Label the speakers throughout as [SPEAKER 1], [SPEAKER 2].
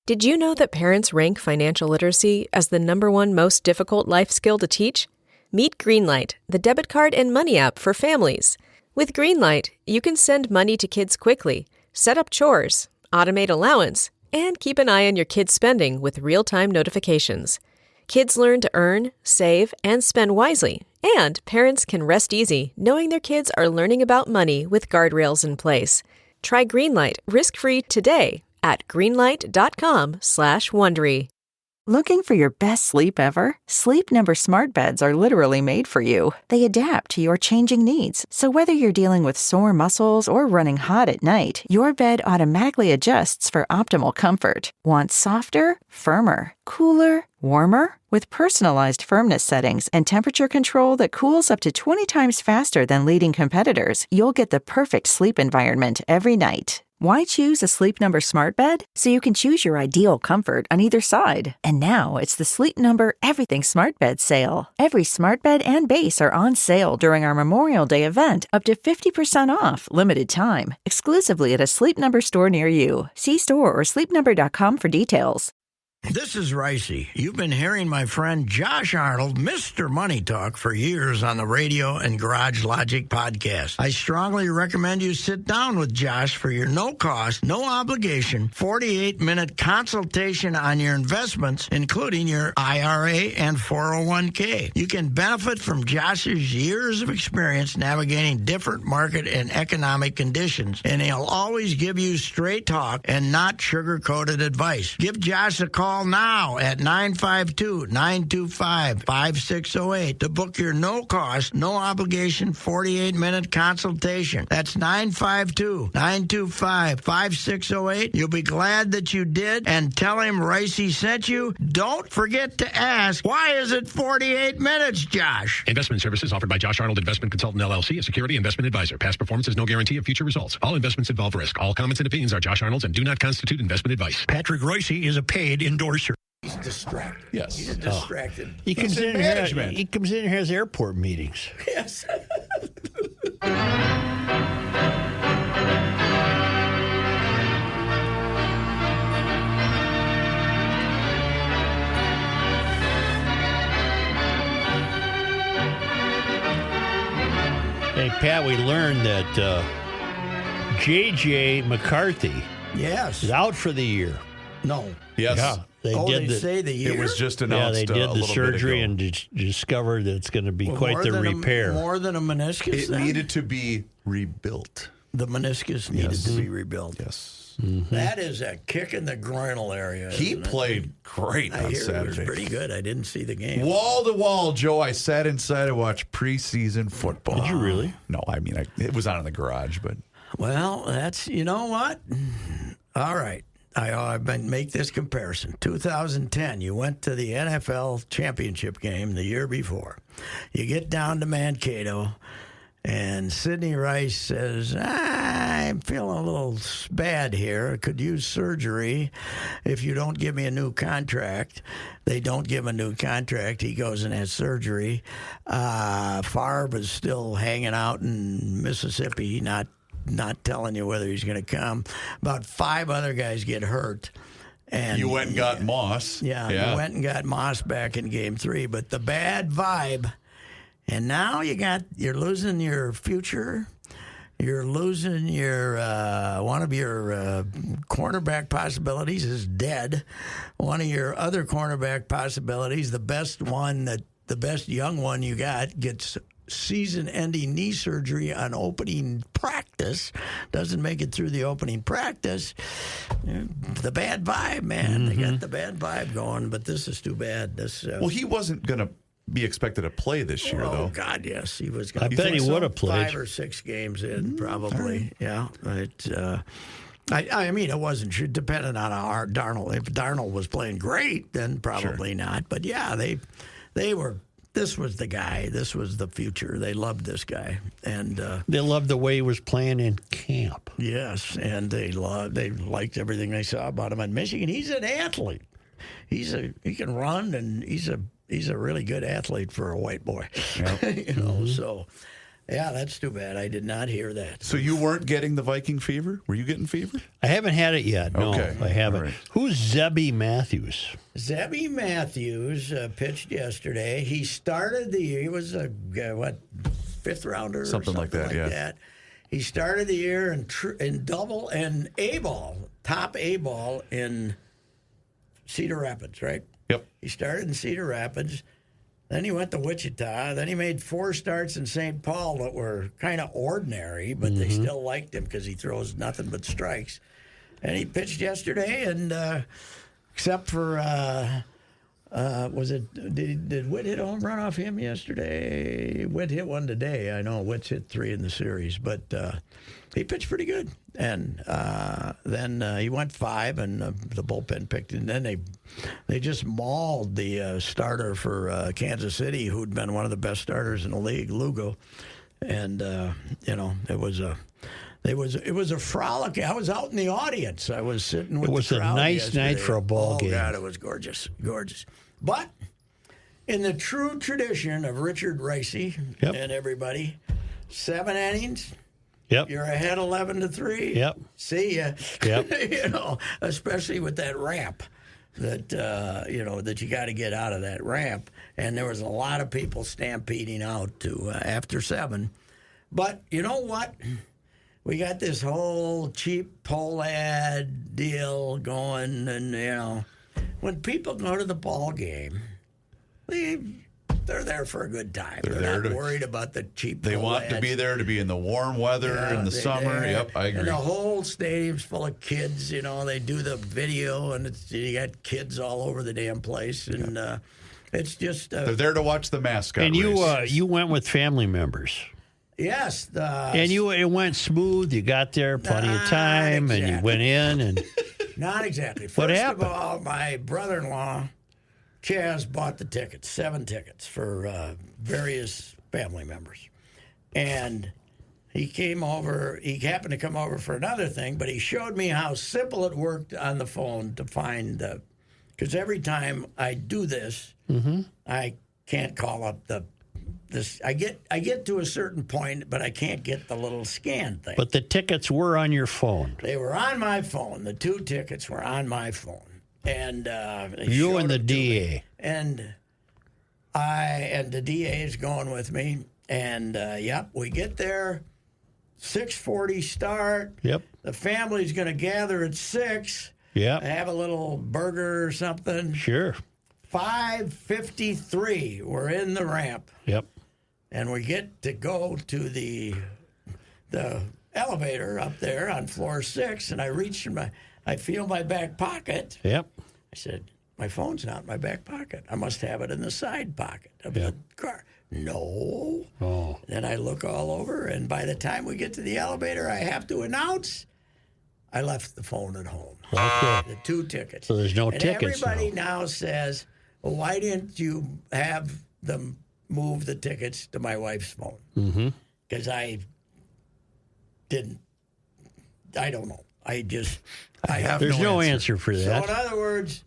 [SPEAKER 1] Did you know that parents rank financial literacy as the #1 most difficult life skill to teach? Meet Greenlight, the debit card and money app for families. With Greenlight, you can send money to kids quickly, set up chores, automate allowance, and keep an eye on your kids' spending with real-time notifications. Kids learn to earn, save, and spend wisely, and parents can rest easy knowing their kids are learning about money with guardrails in place. Try Greenlight risk-free today at greenlight.com/Wondery.
[SPEAKER 2] Looking for your best sleep ever? Sleep Number smart beds are literally made for you. They adapt to your changing needs. So whether you're dealing with sore muscles or running hot at night, your bed automatically adjusts for optimal comfort. Want softer, firmer, cooler, warmer? With personalized firmness settings and temperature control that cools up to 20 times faster than leading competitors, you'll get the perfect sleep environment every night. Why choose a Sleep Number smart bed? So you can choose your ideal comfort on either side. And now it's the Sleep Number Everything Smart Bed sale. Every smart bed and base are on sale during our Memorial Day event, up to 50% off, limited time, exclusively at a Sleep Number store near you. See store or sleepnumber.com for details.
[SPEAKER 3] This is Ricey. You've been hearing my friend Josh Arnold, Mr. Money Talk, for years on the radio and Garage Logic podcast. I strongly recommend you sit down with Josh for your no-cost, no-obligation, 48-minute consultation on your investments, including your IRA and 401k. You can benefit from Josh's years of experience navigating different market and economic conditions, and he'll always give you straight talk and not sugar-coated advice. Give Josh a call now at 952-925-5608 to book your no-cost, no-obligation 48-minute consultation. That's 952-925-5608. You'll be glad that you did, and tell him Ricey sent you. Don't forget to ask, why is it 48 minutes, Josh?
[SPEAKER 4] Investment services offered by Josh Arnold Investment Consultant, LLC, a security investment advisor. Past performance is no guarantee of future results. All investments involve risk. All comments and opinions are Josh Arnold's and do not constitute investment advice.
[SPEAKER 3] Patrick Ricey is a paid endorser. He's distracted.
[SPEAKER 5] Yes.
[SPEAKER 3] He's distracted.
[SPEAKER 6] He comes in here. He comes in and has airport meetings.
[SPEAKER 3] Yes.
[SPEAKER 6] Hey, Pat, we learned that J.J. McCarthy is out for the year.
[SPEAKER 3] No.
[SPEAKER 5] Yes.
[SPEAKER 6] Yeah. They
[SPEAKER 3] say the year?
[SPEAKER 5] It was just announced.
[SPEAKER 6] Yeah, they did the surgery
[SPEAKER 5] and
[SPEAKER 6] and discovered that it's going to be quite the repair.
[SPEAKER 3] More than a meniscus?
[SPEAKER 5] It needed to be rebuilt.
[SPEAKER 3] The meniscus needed to be rebuilt.
[SPEAKER 5] Yes.
[SPEAKER 6] Mm-hmm.
[SPEAKER 3] That is a kick in the groinal area.
[SPEAKER 5] He played great on Saturday.
[SPEAKER 3] It was pretty good. I didn't see the game.
[SPEAKER 5] Wall to wall, Joe. I sat inside and watched preseason football.
[SPEAKER 6] Did you really?
[SPEAKER 5] No, I mean, it was on in the garage, but.
[SPEAKER 3] Well, you know what? All right. I've been make this comparison. 2010, you went to the NFL championship game the year before. You get down to Mankato, and Sidney Rice says, I'm feeling a little bad here. I could use surgery if you don't give me a new contract. They don't give him a new contract. He goes and has surgery. Favre is still hanging out in Mississippi, not telling you whether he's going to come. About 5 other guys get hurt. And
[SPEAKER 5] you went and got Moss.
[SPEAKER 3] Yeah, you went and got Moss back in Game 3. But the bad vibe, and now you're losing your future. You're losing your one of your cornerback possibilities is dead. One of your other cornerback possibilities, the best young one you got, gets season-ending knee surgery on opening practice, doesn't make it through the opening practice. The bad vibe, man. They got the bad vibe going, but this is too bad.
[SPEAKER 5] Well, he wasn't going to be expected to play this year, though.
[SPEAKER 3] Oh, God, yes. He was going to.
[SPEAKER 6] I bet he would have played.
[SPEAKER 3] 5 or 6 games in, probably. Yeah. I mean, it wasn't dependent on our Darnold. If Darnold was playing great, then probably not. But, yeah, they were. This was the guy. This was the future. They loved this guy, and
[SPEAKER 6] they loved the way he was playing in camp.
[SPEAKER 3] Yes, and they liked everything they saw about him in Michigan. He's an athlete. He can run, and he's a really good athlete for a white boy. Yep. So Yeah, that's too bad. I did not hear that.
[SPEAKER 5] So you weren't getting the Viking fever? Were you getting fever?
[SPEAKER 6] I haven't had it yet. No,
[SPEAKER 5] Okay.
[SPEAKER 6] I haven't.
[SPEAKER 5] All right.
[SPEAKER 6] Who's Zebby Matthews?
[SPEAKER 3] Zebby Matthews pitched yesterday. He started the year. He was a fifth rounder, or
[SPEAKER 5] Something like that, yeah.
[SPEAKER 3] He started the year in double and A ball, top A ball in Cedar Rapids, right?
[SPEAKER 5] Yep.
[SPEAKER 3] He started in Cedar Rapids. Then he went to Wichita. Then he made 4 starts in St. Paul that were kind of ordinary, but they still liked him because he throws nothing but strikes. And he pitched yesterday, and except for did Witt hit a home run off him yesterday? Witt hit one today. I know Witt's hit 3 in the series, but he pitched pretty good. And then he went 5, and the bullpen picked. And then they just mauled the starter for Kansas City, who'd been one of the best starters in the league, Lugo. And it was a frolic. I was out in the audience. I was sitting with the crowd.
[SPEAKER 6] It was a nice night for a ball game.
[SPEAKER 3] Oh God, it was gorgeous, gorgeous. But in the true tradition of Richard Ricey and everybody, 7 innings.
[SPEAKER 6] Yep.
[SPEAKER 3] You're ahead 11-3.
[SPEAKER 6] Yep.
[SPEAKER 3] See ya.
[SPEAKER 6] Yep.
[SPEAKER 3] Especially with that ramp that that you got to get out of that ramp. And there was a lot of people stampeding out to after 7. But you know what? We got this whole cheap poll ad deal going, and when people go to the ball game, they're there for a good time. They're not worried about the cheap.
[SPEAKER 5] They
[SPEAKER 3] poll
[SPEAKER 5] want
[SPEAKER 3] ads.
[SPEAKER 5] to be there to be in the warm weather in the summer. Yep, I agree.
[SPEAKER 3] And the whole stadium's full of kids. They do the video, and you got kids all over the damn place, and it's just.
[SPEAKER 5] They're there to watch the mascot.
[SPEAKER 6] And
[SPEAKER 5] race.
[SPEAKER 6] you went with family members.
[SPEAKER 3] Yes.
[SPEAKER 6] And it went smooth. You got there plenty of time, and you went in. And
[SPEAKER 3] not exactly.
[SPEAKER 6] What happened?
[SPEAKER 3] First of all, my brother-in-law, Chaz, bought the tickets, 7 tickets for various family members. And he came over. He happened to come over for another thing, but he showed me how simple it worked on the phone to find because every time I do this, I can't call up this. I get to a certain point, but I can't get the little scan thing.
[SPEAKER 6] But the tickets were on your phone.
[SPEAKER 3] They were on my phone. The 2 tickets were on my phone. And
[SPEAKER 6] you and the DA.
[SPEAKER 3] And the DA is going with me. And we get there, 6:40 start.
[SPEAKER 6] Yep.
[SPEAKER 3] The family's going to gather at 6.
[SPEAKER 6] Yep.
[SPEAKER 3] Have a little burger or something.
[SPEAKER 6] Sure.
[SPEAKER 3] 5:53. We're in the ramp.
[SPEAKER 6] Yep.
[SPEAKER 3] And we get to go to the elevator up there on floor 6, and I reach I feel my back pocket.
[SPEAKER 6] Yep.
[SPEAKER 3] I said, my phone's not in my back pocket. I must have it in the side pocket of the car. No.
[SPEAKER 6] Oh.
[SPEAKER 3] Then I look all over, and by the time we get to the elevator, I have to announce I left the phone at home.
[SPEAKER 6] Okay.
[SPEAKER 3] The 2 tickets.
[SPEAKER 6] So there's no
[SPEAKER 3] and
[SPEAKER 6] tickets
[SPEAKER 3] everybody
[SPEAKER 6] now.
[SPEAKER 3] now says, well, why didn't you have them move the tickets to my wife's phone? Because I didn't. I don't know. I have
[SPEAKER 6] There's no answer for that.
[SPEAKER 3] So in other words,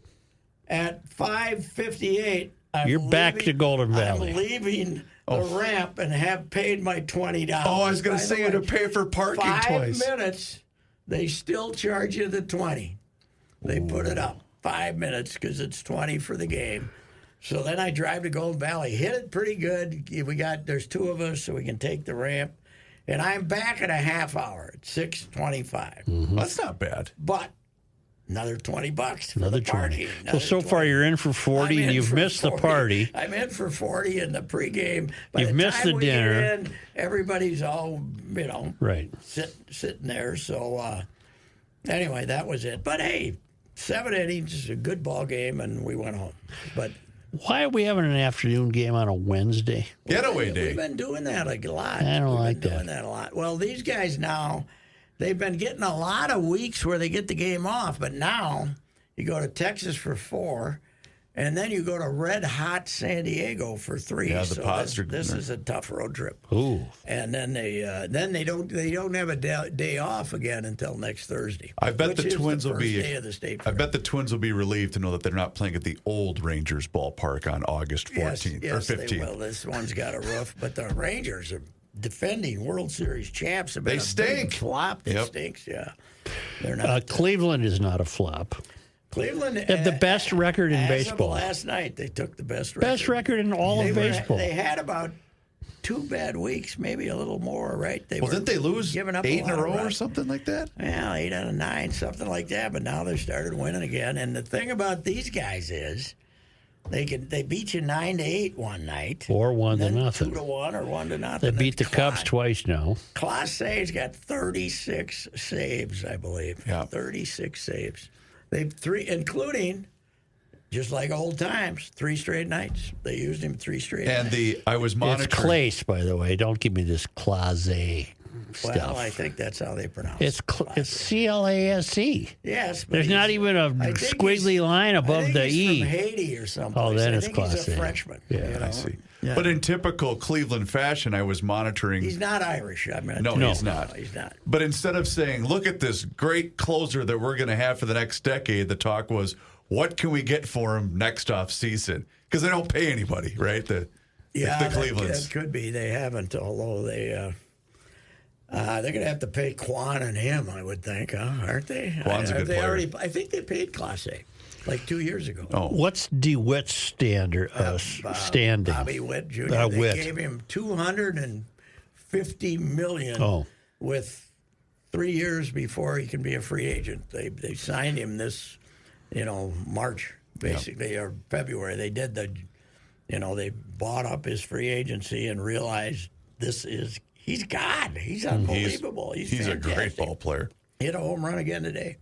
[SPEAKER 3] at 5:58,
[SPEAKER 6] You're back to Golden Valley.
[SPEAKER 3] I'm leaving the ramp and have paid my $20.
[SPEAKER 5] Oh, I was going to say you had to pay for parking
[SPEAKER 3] 5
[SPEAKER 5] twice.
[SPEAKER 3] minutes, they still charge you the 20. They put it up 5 minutes because it's 20 for the game. So then I drive to Golden Valley, hit it pretty good. There's 2 of us, so we can take the ramp. And I'm back in a half hour at 6:25.
[SPEAKER 5] That's not bad.
[SPEAKER 3] But another $20 for
[SPEAKER 6] Another
[SPEAKER 3] the party.
[SPEAKER 6] 20. So far you're in for 40, and you've missed the party.
[SPEAKER 3] I'm in for 40 in the pregame. By
[SPEAKER 6] You've missed
[SPEAKER 3] time
[SPEAKER 6] the
[SPEAKER 3] we get
[SPEAKER 6] dinner.
[SPEAKER 3] in, everybody's all,
[SPEAKER 6] Right.
[SPEAKER 3] sitting there. So anyway, that was it. But hey, 7 innings, a good ball game, and we went home. But
[SPEAKER 6] Why are we having an afternoon game on a Wednesday?
[SPEAKER 5] Getaway day.
[SPEAKER 3] we've been doing that a lot.
[SPEAKER 6] I don't like
[SPEAKER 3] We've been
[SPEAKER 6] that.
[SPEAKER 3] doing that a lot. Well, these guys now, they've been getting a lot of weeks where they get the game off, but now you go to Texas for 4, and then you go to red hot San Diego for 3.
[SPEAKER 5] Yeah, the
[SPEAKER 3] so
[SPEAKER 5] Pods are-
[SPEAKER 3] this is a tough road trip.
[SPEAKER 6] Ooh.
[SPEAKER 3] And then they don't have a day off again until next Thursday.
[SPEAKER 5] I bet
[SPEAKER 3] which
[SPEAKER 5] the
[SPEAKER 3] is
[SPEAKER 5] Twins
[SPEAKER 3] the
[SPEAKER 5] will be.
[SPEAKER 3] first day of the state
[SPEAKER 5] I
[SPEAKER 3] fair.
[SPEAKER 5] bet the Twins will be relieved to know that they're not playing at the old Rangers ballpark on August 14th or
[SPEAKER 3] Yes,
[SPEAKER 5] 15th.
[SPEAKER 3] Well, this one's got a roof, but the Rangers are defending World Series champs have been
[SPEAKER 5] They
[SPEAKER 3] a
[SPEAKER 5] stink.
[SPEAKER 3] big flop. It
[SPEAKER 5] Yep.
[SPEAKER 3] stinks, yeah. They're not.
[SPEAKER 6] Cleveland is not a flop.
[SPEAKER 3] Cleveland
[SPEAKER 6] They have the best record in
[SPEAKER 3] as
[SPEAKER 6] baseball.
[SPEAKER 3] Of last night, they took the best record.
[SPEAKER 6] Best record in all of baseball.
[SPEAKER 3] They had about 2 bad weeks, maybe a little more, right?
[SPEAKER 5] Didn't they lose
[SPEAKER 3] giving up
[SPEAKER 5] 8 in a
[SPEAKER 3] lot of
[SPEAKER 5] row or
[SPEAKER 3] runs.
[SPEAKER 5] something like that?
[SPEAKER 3] Well, 8 out of 9, something like that. But now they started winning again. And the thing about these guys is they beat you 9-8 one night,
[SPEAKER 6] Or 1-0.
[SPEAKER 3] 2-1 or 1-0.
[SPEAKER 6] They beat the Cubs twice now.
[SPEAKER 3] Clase's got 36 saves, I believe.
[SPEAKER 5] Yeah.
[SPEAKER 3] 36 saves. They've 3, including, just like old times, 3 straight nights. They used him 3 straight
[SPEAKER 5] And
[SPEAKER 3] nights.
[SPEAKER 5] I was
[SPEAKER 6] It's
[SPEAKER 5] monitoring.
[SPEAKER 6] Clase, by the way. Don't give me this Clase stuff.
[SPEAKER 3] Well, I think that's how they pronounce
[SPEAKER 6] It's
[SPEAKER 3] it.
[SPEAKER 6] Clase.
[SPEAKER 3] Yes. But
[SPEAKER 6] There's not even a
[SPEAKER 3] I think
[SPEAKER 6] squiggly
[SPEAKER 3] he's-
[SPEAKER 6] line
[SPEAKER 3] I
[SPEAKER 6] above
[SPEAKER 3] think
[SPEAKER 6] the
[SPEAKER 3] he's
[SPEAKER 6] E.
[SPEAKER 3] from Haiti or something.
[SPEAKER 6] Oh, then
[SPEAKER 3] I
[SPEAKER 6] it's
[SPEAKER 3] think he's
[SPEAKER 6] Clase.
[SPEAKER 3] a Frenchman.
[SPEAKER 6] Yeah,
[SPEAKER 3] you know?
[SPEAKER 5] I see.
[SPEAKER 3] Yeah.
[SPEAKER 5] But in typical Cleveland fashion, I was monitoring.
[SPEAKER 3] He's not Irish. I mean,
[SPEAKER 5] No, he's not.
[SPEAKER 3] No, he's not.
[SPEAKER 5] But instead of saying, look at this great closer that we're going to have for the next decade, the talk was, what can we get for him next off season? Because they don't pay anybody, right? The Clevelands.
[SPEAKER 3] That could be. They haven't, although they're going to have to pay Quan and him, I would think, huh? Aren't they?
[SPEAKER 5] Quan's a good player.
[SPEAKER 3] I think they paid Clase like 2 years ago.
[SPEAKER 5] Oh,
[SPEAKER 6] What's DeWitt's standing?
[SPEAKER 3] Bobby Witt Jr. They
[SPEAKER 6] Witt.
[SPEAKER 3] gave him $250 million with 3 years before he can be a free agent. They signed him this, March basically or February. They did they bought up his free agency and realized he's God. He's unbelievable. He's
[SPEAKER 5] a great ball player.
[SPEAKER 3] Hit a home run again today.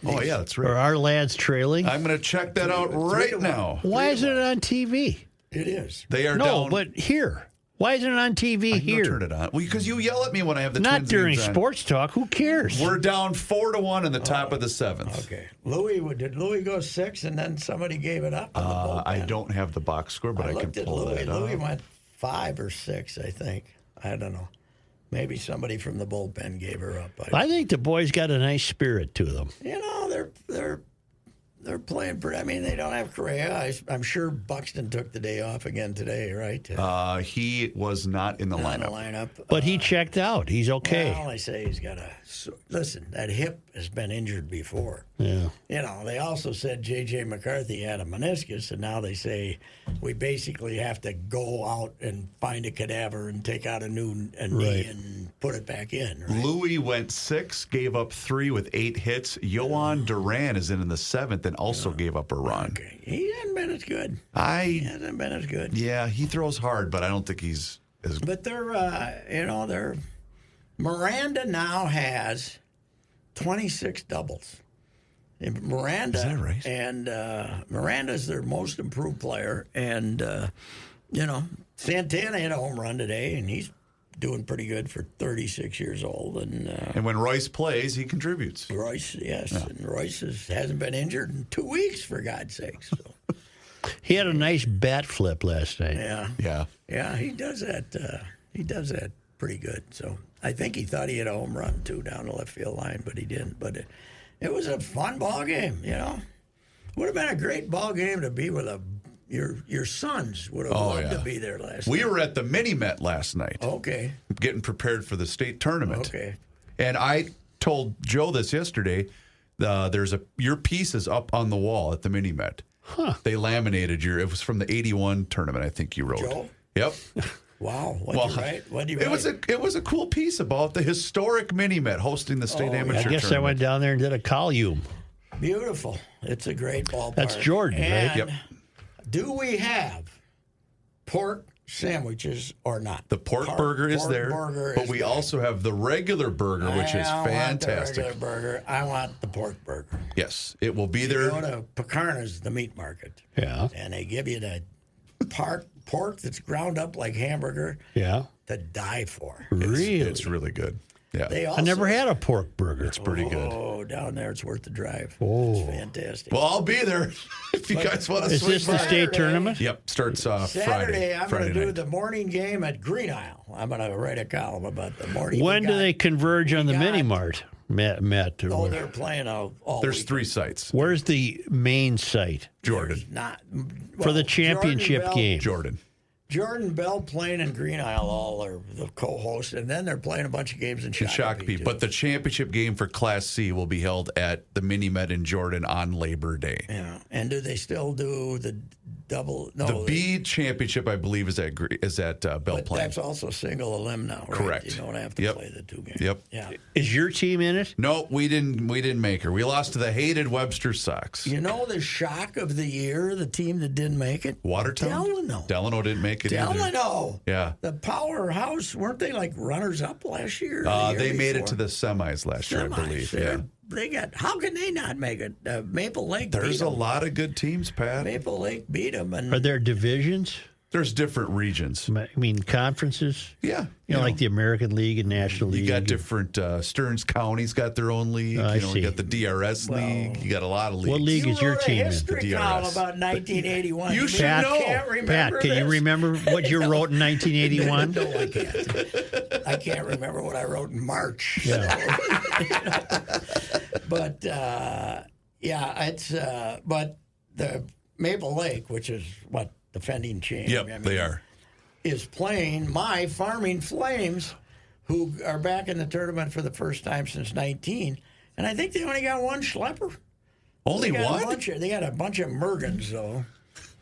[SPEAKER 5] Oh, yeah, that's
[SPEAKER 6] Are
[SPEAKER 5] right.
[SPEAKER 6] our lads trailing?
[SPEAKER 5] I'm going to check that out right now.
[SPEAKER 6] Why isn't it on TV?
[SPEAKER 3] It is.
[SPEAKER 5] They are
[SPEAKER 6] No,
[SPEAKER 5] down.
[SPEAKER 6] but here. Why isn't it on TV
[SPEAKER 5] I
[SPEAKER 6] here?
[SPEAKER 5] can turn it on. Well, because you yell at me when I have the
[SPEAKER 6] Not
[SPEAKER 5] Twins
[SPEAKER 6] during
[SPEAKER 5] games on.
[SPEAKER 6] sports talk. Who cares?
[SPEAKER 5] We're down 4-1 in the top of the 7th.
[SPEAKER 3] Okay. Did Louis go 6 and then somebody gave it up?
[SPEAKER 5] I don't have the box score, but I can
[SPEAKER 3] looked at
[SPEAKER 5] pull
[SPEAKER 3] Louis.
[SPEAKER 5] that up.
[SPEAKER 3] Louis went 5 or 6, I think. I don't know. Maybe somebody from the bullpen gave her up.
[SPEAKER 6] I think the boys got a nice spirit to them.
[SPEAKER 3] They're playing pretty. I mean, they don't have Correa. I'm sure Buxton took the day off again today, right?
[SPEAKER 5] He was not in the
[SPEAKER 3] Not in
[SPEAKER 5] lineup.
[SPEAKER 6] But he checked out. He's okay.
[SPEAKER 3] Well, they say he's got listen, that hip has been injured before.
[SPEAKER 6] Yeah.
[SPEAKER 3] They also said J.J. McCarthy had a meniscus, and now they say we basically have to go out and find a cadaver and take out a knee and put it back in. Right?
[SPEAKER 5] Louis went 6, gave up 3 with 8 hits. Yohan Duran is in the 7th and also gave up a run.
[SPEAKER 3] Okay. He hasn't been as good. He hasn't been as good.
[SPEAKER 5] Yeah, he throws hard, but I don't think he's as.
[SPEAKER 3] But Miranda now has 26 doubles. And Miranda,
[SPEAKER 5] Is that right?
[SPEAKER 3] And Miranda's their most improved player. And, Santana hit a home run today, and he's doing pretty good for 36 years old.
[SPEAKER 5] And when Royce plays, he contributes.
[SPEAKER 3] Royce, yes. Yeah. And Royce hasn't been injured in 2 weeks, for God's sake. So.
[SPEAKER 6] He had a nice bat flip last night.
[SPEAKER 5] Yeah.
[SPEAKER 3] Yeah, he does that. He does that pretty good. So I think he thought he had a home run, too, down the left field line, but he didn't. But it was a fun ball game, Would have been a great ball game to be with your sons would have loved to be there last night.
[SPEAKER 5] We were at the Mini-Met last night.
[SPEAKER 3] Okay.
[SPEAKER 5] Getting prepared for the state tournament.
[SPEAKER 3] Okay.
[SPEAKER 5] And I told Joe this yesterday. Your piece is up on the wall at the Mini-Met.
[SPEAKER 6] Huh.
[SPEAKER 5] They laminated it was from the 81 tournament, I think you wrote.
[SPEAKER 3] Joe?
[SPEAKER 5] Yep.
[SPEAKER 3] Wow. What'd you write?
[SPEAKER 5] It was a cool piece about the historic Mini-Met hosting the state amateur
[SPEAKER 6] I guess
[SPEAKER 5] tournament.
[SPEAKER 6] I went down there and did a column.
[SPEAKER 3] Beautiful. It's a great ballpark.
[SPEAKER 6] That's Jordan, right?
[SPEAKER 5] Yep.
[SPEAKER 3] Do we have pork sandwiches or not?
[SPEAKER 5] The pork burger is there, but we also have the regular burger, which is fantastic.
[SPEAKER 3] Want the regular burger. I want the pork burger.
[SPEAKER 5] Yes, it will be there.
[SPEAKER 3] Go to Picarna's, the meat market.
[SPEAKER 6] Yeah.
[SPEAKER 3] And they give you the pork that's ground up like hamburger.
[SPEAKER 6] Yeah.
[SPEAKER 3] To die for.
[SPEAKER 6] Really?
[SPEAKER 5] It's really good. Yeah.
[SPEAKER 6] I never had a pork burger.
[SPEAKER 5] It's pretty good.
[SPEAKER 3] Oh, down there, it's worth the drive.
[SPEAKER 6] Oh.
[SPEAKER 3] It's fantastic.
[SPEAKER 5] Well, I'll be there if you guys want to
[SPEAKER 6] Is
[SPEAKER 5] swing
[SPEAKER 6] this the
[SPEAKER 5] by.
[SPEAKER 6] state tournament?
[SPEAKER 5] Yep, starts
[SPEAKER 3] Saturday, I'm going to do
[SPEAKER 5] night.
[SPEAKER 3] the morning game at Green Isle. I'm going to write a column about the morning.
[SPEAKER 6] When do they converge on the mini mart? Matt,
[SPEAKER 3] Oh, they're playing all
[SPEAKER 5] There's
[SPEAKER 3] weekend.
[SPEAKER 5] 3 sites.
[SPEAKER 6] where's the main site
[SPEAKER 5] Jordan.
[SPEAKER 3] Not
[SPEAKER 6] for the championship
[SPEAKER 3] Jordanville,
[SPEAKER 6] game?
[SPEAKER 5] Jordan.
[SPEAKER 3] Jordan Bell playing in Green Isle, all are the co-hosts, and then they're playing a bunch of games in Shakopee.
[SPEAKER 5] But the championship game for Class C will be held at the Mini Med in Jordan on Labor Day.
[SPEAKER 3] Yeah, and do they still do the double? No,
[SPEAKER 5] the B championship, I believe, is at Bell
[SPEAKER 3] but
[SPEAKER 5] Plain.
[SPEAKER 3] that's also single elim now, right?
[SPEAKER 5] Correct.
[SPEAKER 3] You don't have to play the two games.
[SPEAKER 5] Yep.
[SPEAKER 3] Yeah.
[SPEAKER 6] Is your team in it?
[SPEAKER 5] No, we didn't make her. We lost to the hated Webster Sox.
[SPEAKER 3] You know the shock of the year, the team that didn't make it?
[SPEAKER 5] Watertown?
[SPEAKER 3] Delano.
[SPEAKER 5] Delano didn't make it either.
[SPEAKER 3] Delano.
[SPEAKER 5] Yeah.
[SPEAKER 3] The powerhouse, weren't they like runners-up last year?
[SPEAKER 5] They made it to the semis last year, I believe. Yeah.
[SPEAKER 3] They got. How can they not make it? Maple Lake.
[SPEAKER 5] There's
[SPEAKER 3] beat
[SPEAKER 5] a
[SPEAKER 3] them.
[SPEAKER 5] lot of good teams, Pat.
[SPEAKER 3] Maple Lake beat them, and
[SPEAKER 6] Are there divisions?
[SPEAKER 5] There's different regions.
[SPEAKER 6] I mean, conferences?
[SPEAKER 5] Yeah.
[SPEAKER 6] You know, like the American League and National League.
[SPEAKER 5] You got different. Stearns County's got their own league.
[SPEAKER 6] I see.
[SPEAKER 5] You got the DRS league. You got a lot of leagues.
[SPEAKER 6] What league is your team in?
[SPEAKER 3] history
[SPEAKER 5] The
[SPEAKER 3] column
[SPEAKER 5] DRS.
[SPEAKER 3] about 1981.
[SPEAKER 5] You should
[SPEAKER 6] Pat,
[SPEAKER 5] know.
[SPEAKER 3] Can't remember
[SPEAKER 6] Pat, can you
[SPEAKER 3] this?
[SPEAKER 6] remember what you wrote in 1981?
[SPEAKER 3] No, I can't. I can't remember what I wrote in March.
[SPEAKER 6] Yeah.
[SPEAKER 3] But it's but the Maple Lake, which is what defending champ.
[SPEAKER 5] Yep, they are.
[SPEAKER 3] Is playing my Farming Flames, who are back in the tournament for the first time since 19. And I think they only got one schlepper.
[SPEAKER 5] Only
[SPEAKER 3] They got
[SPEAKER 5] one?
[SPEAKER 3] they got a bunch of Mergens, though.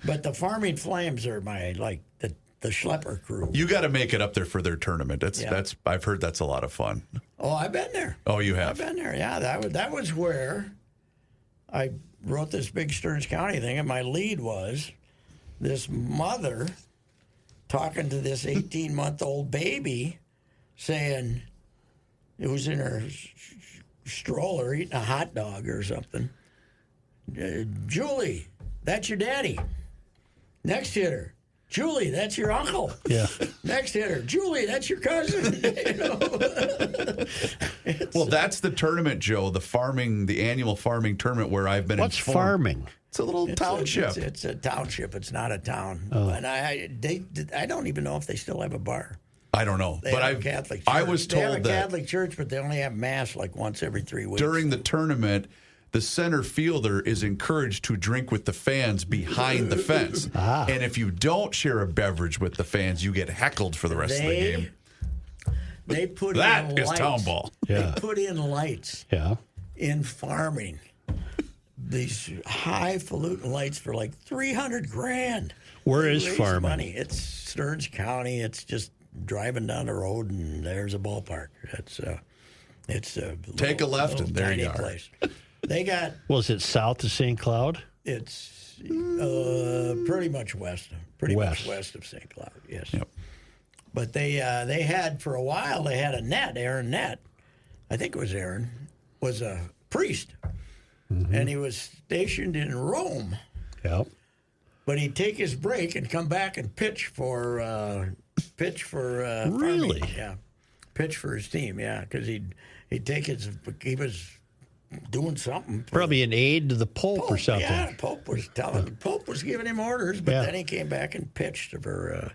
[SPEAKER 3] But the Farming Flames are the schlepper crew.
[SPEAKER 5] You got to make it up there for their tournament.
[SPEAKER 3] Yeah.
[SPEAKER 5] That's I've heard that's a lot of fun.
[SPEAKER 3] Oh, I've been there.
[SPEAKER 5] Oh, you
[SPEAKER 3] I've
[SPEAKER 5] have?
[SPEAKER 3] been there. Yeah, that was where I wrote this big Stearns County thing, and my lead was this mother talking to this 18-month-old baby, saying it was in her stroller eating a hot dog or something. Julie, that's your daddy. Next hitter, Julie, that's your uncle.
[SPEAKER 6] Yeah.
[SPEAKER 3] Next hitter, Julie, that's your cousin. You know?
[SPEAKER 5] Well, that's the tournament, Joe. The annual farming tournament where I've been.
[SPEAKER 6] What's
[SPEAKER 5] informed.
[SPEAKER 6] farming?
[SPEAKER 5] It's a little township.
[SPEAKER 3] It's a township. It's not a town.
[SPEAKER 6] Oh.
[SPEAKER 3] And I don't even know if they still have a bar.
[SPEAKER 5] I don't know,
[SPEAKER 3] They
[SPEAKER 5] but
[SPEAKER 3] have a Catholic church.
[SPEAKER 5] I was
[SPEAKER 3] They have
[SPEAKER 5] told
[SPEAKER 3] a
[SPEAKER 5] that
[SPEAKER 3] Catholic church, but they only have mass like once every 3 weeks.
[SPEAKER 5] during the tournament, the center fielder is encouraged to drink with the fans behind the fence. And if you don't share a beverage with the fans, you get heckled for the rest of the game.
[SPEAKER 3] They put
[SPEAKER 5] That
[SPEAKER 3] in
[SPEAKER 5] is
[SPEAKER 3] lights.
[SPEAKER 5] TownBall.
[SPEAKER 6] Yeah.
[SPEAKER 3] They put in lights
[SPEAKER 6] Yeah.
[SPEAKER 3] in farming. These highfalutin lights for like $300,000.
[SPEAKER 6] Where
[SPEAKER 3] They
[SPEAKER 6] is
[SPEAKER 3] raise
[SPEAKER 6] farming?
[SPEAKER 3] Money. It's Stearns County. It's just driving down the road and there's a ballpark. It's a
[SPEAKER 5] Take a left
[SPEAKER 3] little
[SPEAKER 5] and there
[SPEAKER 3] tiny
[SPEAKER 5] you are.
[SPEAKER 3] place. They got
[SPEAKER 6] Was it south of St. Cloud?
[SPEAKER 3] it's pretty much west of St. Cloud. Yes.
[SPEAKER 5] Yep.
[SPEAKER 3] But they had for a while they had a net, Aaron Net. I think it was Aaron, was a priest, and he was stationed in Rome.
[SPEAKER 6] Yeah.
[SPEAKER 3] But he'd take his break and come back and pitch for
[SPEAKER 6] Really?
[SPEAKER 3] farming. Yeah, pitch for his team. Yeah, because he was doing something. for
[SPEAKER 6] Probably an aide to the Pope or something.
[SPEAKER 3] Yeah, Pope was giving him orders, but
[SPEAKER 6] Yeah.
[SPEAKER 3] then he came back and pitched for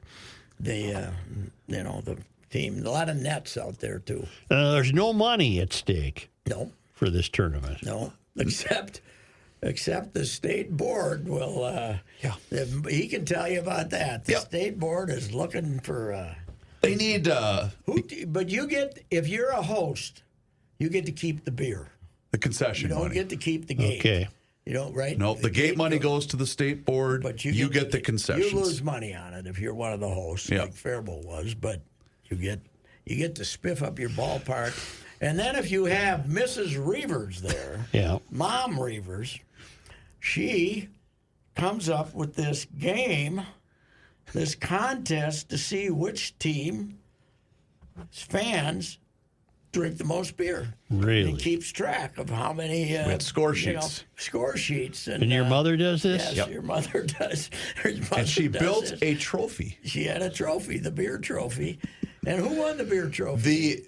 [SPEAKER 3] the team. A lot of nets out there too.
[SPEAKER 6] There's no money at stake
[SPEAKER 3] No,
[SPEAKER 6] for this tournament.
[SPEAKER 3] no, except the state board will. He can tell you about that. The state board is looking for.
[SPEAKER 5] They need.
[SPEAKER 3] But if you're a host, you get to keep the beer.
[SPEAKER 5] The
[SPEAKER 3] You
[SPEAKER 5] concession
[SPEAKER 3] don't
[SPEAKER 5] money.
[SPEAKER 3] get to keep the gate.
[SPEAKER 6] Okay.
[SPEAKER 3] You don't, right?
[SPEAKER 5] No, the gate money goes to the state board.
[SPEAKER 3] But
[SPEAKER 5] you get the concessions.
[SPEAKER 3] You lose money on it if you're one of the hosts,
[SPEAKER 5] Yep.
[SPEAKER 3] like Faribault was. But you get to spiff up your ballpark, and then if you have Mrs. Reavers there,
[SPEAKER 6] Yeah.
[SPEAKER 3] Mom Reavers, she comes up with this game, this contest to see which team's fans drink the most beer.
[SPEAKER 6] Really?
[SPEAKER 3] And keeps track of how many. We
[SPEAKER 5] had score sheets.
[SPEAKER 3] Score sheets.
[SPEAKER 6] And your mother does this?
[SPEAKER 3] Yes,
[SPEAKER 5] Yep.
[SPEAKER 3] your mother does. Her mother
[SPEAKER 5] And she
[SPEAKER 3] does
[SPEAKER 5] built
[SPEAKER 3] this.
[SPEAKER 5] a trophy.
[SPEAKER 3] She had a trophy, the beer trophy. And who won the beer trophy?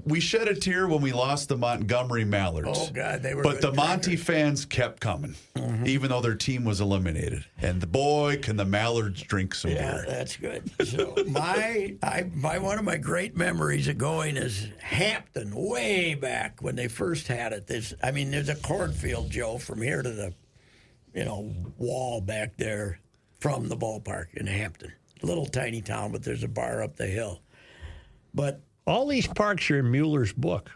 [SPEAKER 5] We shed a tear when we lost the Montgomery Mallards.
[SPEAKER 3] Oh, God, they were
[SPEAKER 5] But
[SPEAKER 3] good
[SPEAKER 5] the Monty
[SPEAKER 3] drinkers.
[SPEAKER 5] fans kept coming, even though their team was eliminated. And boy, can the Mallards drink some
[SPEAKER 3] Yeah,
[SPEAKER 5] beer.
[SPEAKER 3] that's good. So one of my great memories of going is Hampton, way back when they first had it. There's a cornfield, Joe, from here to the, wall back there from the ballpark in Hampton. little tiny town, but there's a bar up the hill. But
[SPEAKER 6] All these parks are in Mueller's book.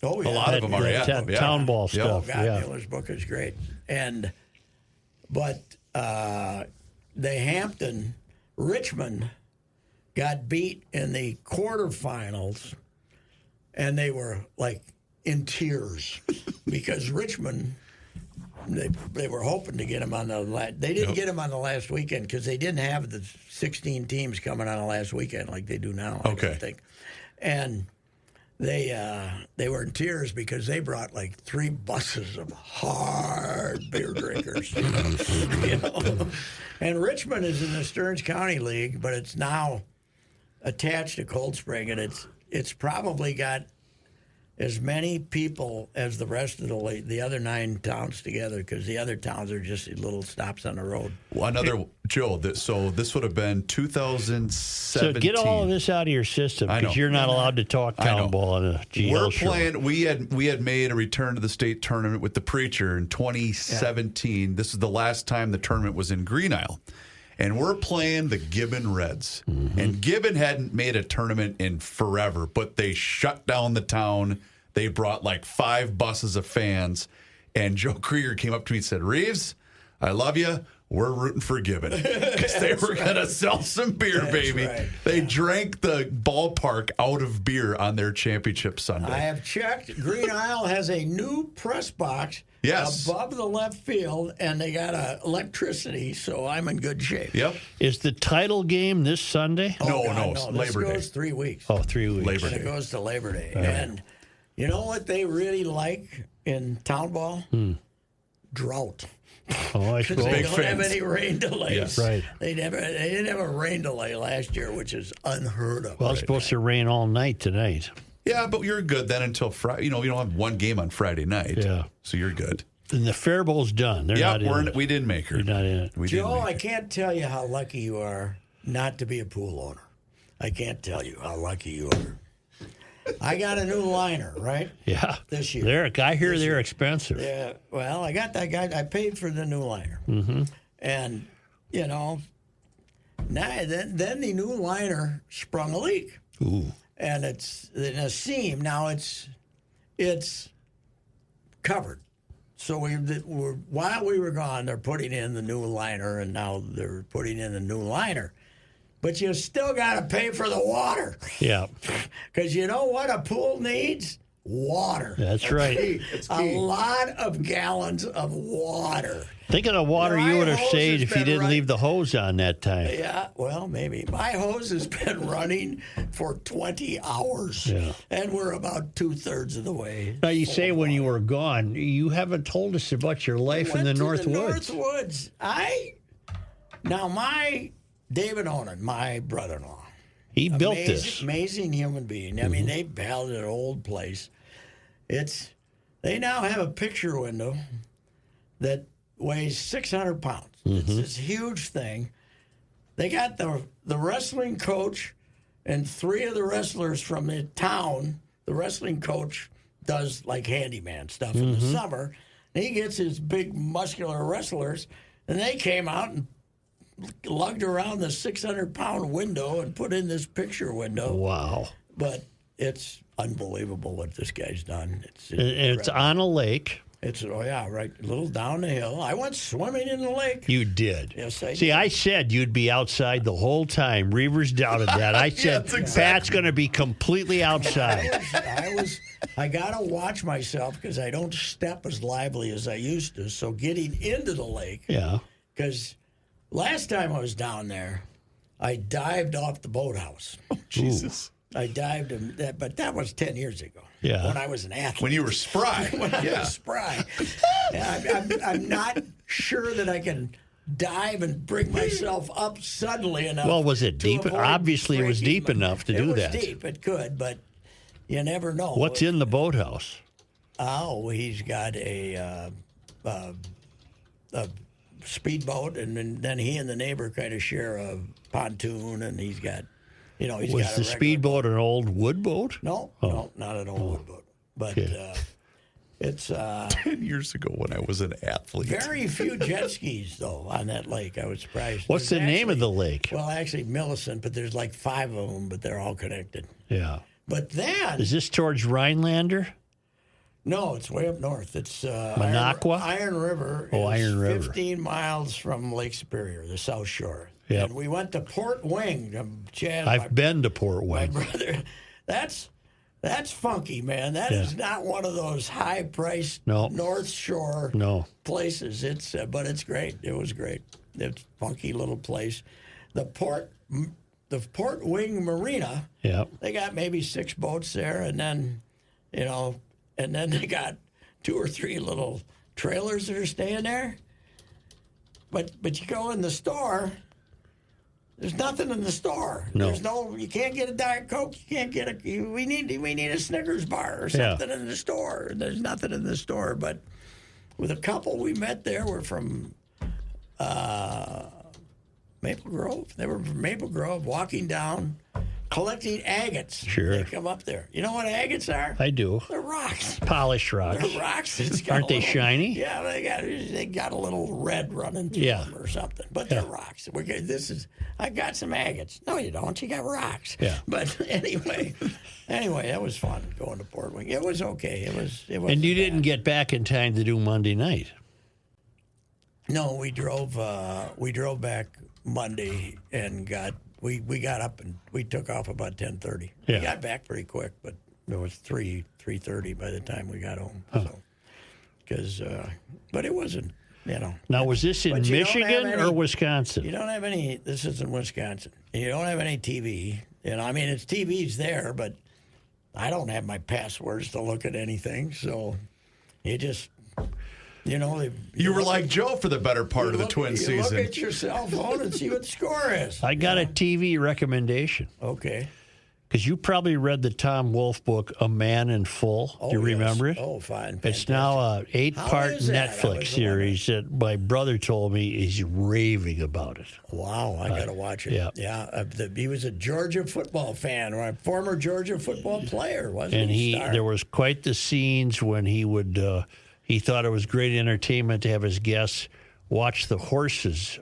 [SPEAKER 3] oh yeah,
[SPEAKER 5] A lot of them are,
[SPEAKER 6] That
[SPEAKER 5] yeah.
[SPEAKER 6] TownBall
[SPEAKER 5] Yeah.
[SPEAKER 6] stuff.
[SPEAKER 3] God,
[SPEAKER 6] Yeah.
[SPEAKER 3] Miller's book is great. But the Richmond got beat in the quarterfinals, and they were like in tears because Richmond. They were hoping to get him on the they didn't get him on the last weekend because they didn't have the 16 teams coming on the last weekend like they do now. I don't think. And they were in tears because they brought like 3 buses of hard beer drinkers. You know? And Richmond is in the Stearns County League, but it's now attached to Cold Spring, and it's probably got as many people as the rest of the other 9 towns together, because the other towns are just little stops on the road.
[SPEAKER 5] Well, another, Joe, so this would have been 2017.
[SPEAKER 6] So get all of this out of your system
[SPEAKER 5] I know.
[SPEAKER 6] because you're not allowed to talk TownBall on a GL
[SPEAKER 5] We're
[SPEAKER 6] show.
[SPEAKER 5] playing. We had made a return to the state tournament with the Preacher in 2017. Yeah. This is the last time the tournament was in Green Isle. And we're playing the Gibbon Reds. Mm-hmm. And Gibbon hadn't made a tournament in forever, but they shut down the town. They brought like 5 buses of fans. And Joe Krieger came up to me and said, "Reeves, I love you. We're rooting for Gibbon." Because they were going to sell some beer, baby.
[SPEAKER 3] Right.
[SPEAKER 5] They drank the ballpark out of beer on their championship Sunday.
[SPEAKER 3] I have checked. Green Isle has a new press box above the left field, and they got electricity, so I'm in good shape.
[SPEAKER 5] Yep.
[SPEAKER 6] Is the title game this Sunday?
[SPEAKER 5] No,
[SPEAKER 3] This
[SPEAKER 5] Labor Day.
[SPEAKER 3] goes 3 weeks.
[SPEAKER 6] Oh, 3 weeks.
[SPEAKER 5] Labor
[SPEAKER 3] And
[SPEAKER 5] Day.
[SPEAKER 3] it goes to Labor Day. And you know what they really like in TownBall? Drought.
[SPEAKER 6] Oh, I
[SPEAKER 3] Because
[SPEAKER 6] suppose.
[SPEAKER 3] they
[SPEAKER 5] Big
[SPEAKER 3] don't have
[SPEAKER 5] fans.
[SPEAKER 3] any rain delays.
[SPEAKER 5] Yes.
[SPEAKER 6] Right.
[SPEAKER 3] They didn't have a rain delay last year, which is unheard of.
[SPEAKER 6] Well, it's supposed to rain all night tonight.
[SPEAKER 5] Yeah, but you're good then until Friday. You know, we don't have one game on Friday night.
[SPEAKER 6] Yeah.
[SPEAKER 5] So you're good.
[SPEAKER 6] And the Fair Bowl's done. They're not in it.
[SPEAKER 5] We didn't make her.
[SPEAKER 6] You're not in it.
[SPEAKER 5] We didn't
[SPEAKER 3] Joe,
[SPEAKER 5] make
[SPEAKER 3] I
[SPEAKER 5] her.
[SPEAKER 3] can't tell you how lucky you are not to be a pool owner. I can't tell you how lucky you are. I got a new liner, right?
[SPEAKER 6] Yeah.
[SPEAKER 3] This year.
[SPEAKER 6] I hear they're expensive.
[SPEAKER 3] Yeah, well, I got that guy. I paid for the new liner.
[SPEAKER 6] Mm-hmm.
[SPEAKER 3] And, you know, then the new liner sprung a leak.
[SPEAKER 6] Ooh.
[SPEAKER 3] And it's in a seam. Now it's covered. So while we were gone, they're putting in the new liner, and now they're putting in the new liner. But you still got to pay for the water.
[SPEAKER 6] Yeah.
[SPEAKER 3] Because you know what a pool needs? Water.
[SPEAKER 6] That's right.
[SPEAKER 3] A lot of gallons of water.
[SPEAKER 6] Think of the water
[SPEAKER 3] My
[SPEAKER 6] you would have
[SPEAKER 3] hose
[SPEAKER 6] saved
[SPEAKER 3] has
[SPEAKER 6] if you
[SPEAKER 3] been
[SPEAKER 6] didn't leave the hose on that time.
[SPEAKER 3] Yeah, well, maybe. My hose has been running for 20 hours.
[SPEAKER 6] Yeah.
[SPEAKER 3] And we're about 2/3 of the way.
[SPEAKER 6] Now, you
[SPEAKER 3] full
[SPEAKER 6] say
[SPEAKER 3] of
[SPEAKER 6] when
[SPEAKER 3] water.
[SPEAKER 6] you were gone, you haven't told us about your life in
[SPEAKER 3] Went
[SPEAKER 6] the
[SPEAKER 3] to
[SPEAKER 6] North
[SPEAKER 3] the
[SPEAKER 6] Woods.
[SPEAKER 3] North Woods. My David Onan, my brother-in-law,
[SPEAKER 6] He built this.
[SPEAKER 3] amazing human being. I mean, they held an old place. They now have a picture window that weighs 600 pounds. It's this huge thing. They got the wrestling coach and 3 of the wrestlers from the town. The wrestling coach does like handyman stuff in the summer. And he gets his big muscular wrestlers, and they came out and lugged around the 600-pound window and put in this picture window.
[SPEAKER 6] Wow.
[SPEAKER 3] But it's unbelievable what this guy's done. It's
[SPEAKER 6] It's on a lake.
[SPEAKER 3] right, a little down the hill. I went swimming in the lake.
[SPEAKER 6] You did.
[SPEAKER 3] Yes, I
[SPEAKER 6] See,
[SPEAKER 3] did.
[SPEAKER 6] I said you'd be outside the whole time. Reavers doubted that. I said Pat's going to be completely outside.
[SPEAKER 3] I gotta watch myself because I don't step as lively as I used to. So getting into the lake,
[SPEAKER 6] Yeah.
[SPEAKER 3] because last time I was down there, I dived off the boathouse.
[SPEAKER 5] Jesus.
[SPEAKER 3] I dived, but that was 10 years ago.
[SPEAKER 6] Yeah.
[SPEAKER 3] When I was an athlete.
[SPEAKER 5] When you were spry.
[SPEAKER 3] When I was spry. I'm not sure that I can dive and bring myself up suddenly enough.
[SPEAKER 6] Well, was it
[SPEAKER 3] to
[SPEAKER 6] deep?
[SPEAKER 3] avoid
[SPEAKER 6] Obviously, it was
[SPEAKER 3] breaking
[SPEAKER 6] deep enough to do that.
[SPEAKER 3] It was deep. It could, but you never know.
[SPEAKER 6] What's in the boathouse?
[SPEAKER 3] Oh, he's got a speedboat, and then he and the neighbor kind of share a pontoon, and he's got, he's
[SPEAKER 6] Was
[SPEAKER 3] got a
[SPEAKER 6] the
[SPEAKER 3] regular
[SPEAKER 6] speedboat an old wood boat?
[SPEAKER 3] No, not an old wood boat. But It's
[SPEAKER 5] 10 years ago when I was an athlete.
[SPEAKER 3] very few jet skis, though, on that lake. I was surprised.
[SPEAKER 6] What's the
[SPEAKER 3] There's
[SPEAKER 6] name of
[SPEAKER 3] actually-
[SPEAKER 6] the lake?
[SPEAKER 3] Well, actually, Millicent, but there's like 5 of them, but they're all connected.
[SPEAKER 6] Yeah.
[SPEAKER 3] But then,
[SPEAKER 6] Is this towards Rhinelander?
[SPEAKER 3] no, it's way up north. It's
[SPEAKER 6] Minocqua?
[SPEAKER 3] Iron River.
[SPEAKER 6] Oh,
[SPEAKER 3] is
[SPEAKER 6] Iron River.
[SPEAKER 3] 15 miles from Lake Superior, the South Shore.
[SPEAKER 6] Yep.
[SPEAKER 3] And we went to Port Wing. Chad,
[SPEAKER 6] I've been to Port
[SPEAKER 3] my
[SPEAKER 6] Wayne.
[SPEAKER 3] brother. That's funky, man. That is not one of those high-priced
[SPEAKER 6] No.
[SPEAKER 3] North Shore
[SPEAKER 6] No.
[SPEAKER 3] places. But it's great. It was great. It's a funky little place. The Port Wing Marina.
[SPEAKER 6] Yeah.
[SPEAKER 3] They got maybe 6 boats there, and then, they got 2 or 3 little trailers that are staying there. But you go in the store. There's nothing in the store.
[SPEAKER 6] No.
[SPEAKER 3] You can't get a Diet Coke. You can't get we need a Snickers bar or something in the store. There's nothing in the store. But with a couple we met there were from Maple Grove. They were from Maple Grove, walking down, collecting agates.
[SPEAKER 6] Sure.
[SPEAKER 3] They come up there. You know what agates are?
[SPEAKER 6] I do.
[SPEAKER 3] They're rocks.
[SPEAKER 6] Polished rocks.
[SPEAKER 3] They're rocks. It's got
[SPEAKER 6] Aren't
[SPEAKER 3] a
[SPEAKER 6] they
[SPEAKER 3] little-
[SPEAKER 6] shiny?
[SPEAKER 3] Yeah, they got a little red running through
[SPEAKER 6] Yeah.
[SPEAKER 3] them or something. But they're rocks. I got some agates. No, you don't. You got rocks.
[SPEAKER 6] Yeah.
[SPEAKER 3] But anyway, that was fun going to Port Wing. It was okay. It was.
[SPEAKER 6] And you didn't get back in time to do Monday night.
[SPEAKER 3] No, we drove back Monday and we got up and we took off about 10:30.
[SPEAKER 6] Yeah.
[SPEAKER 3] We got back pretty quick, but it was 3:30 by the time we got home. So, but it wasn't,
[SPEAKER 6] Now, was this in
[SPEAKER 3] But you don't have
[SPEAKER 6] Michigan
[SPEAKER 3] any-
[SPEAKER 6] or Wisconsin?
[SPEAKER 3] You don't have any. This is in Wisconsin. You don't have any TV. I mean, it's TV's there, but I don't have my passwords to look at anything. So you just,
[SPEAKER 5] You were like Joe for the better part of the Twin
[SPEAKER 3] you
[SPEAKER 5] season.
[SPEAKER 3] Look at your cell phone and see what the score is.
[SPEAKER 6] I got a TV recommendation
[SPEAKER 3] Okay.
[SPEAKER 6] because you probably read the Tom Wolfe book, A Man in Full. Do you
[SPEAKER 3] yes.
[SPEAKER 6] remember it?
[SPEAKER 3] Oh, fine.
[SPEAKER 6] It's now an 8-part
[SPEAKER 3] is that? I
[SPEAKER 6] Netflix
[SPEAKER 3] was
[SPEAKER 6] series that my brother told me is raving about it.
[SPEAKER 3] Wow, I got to watch it.
[SPEAKER 6] yeah.
[SPEAKER 3] He was a Georgia football fan, or a former Georgia football player, wasn't
[SPEAKER 6] And
[SPEAKER 3] he?
[SPEAKER 6] there was quite the scenes when he would. He thought it was great entertainment to have his guests watch the horses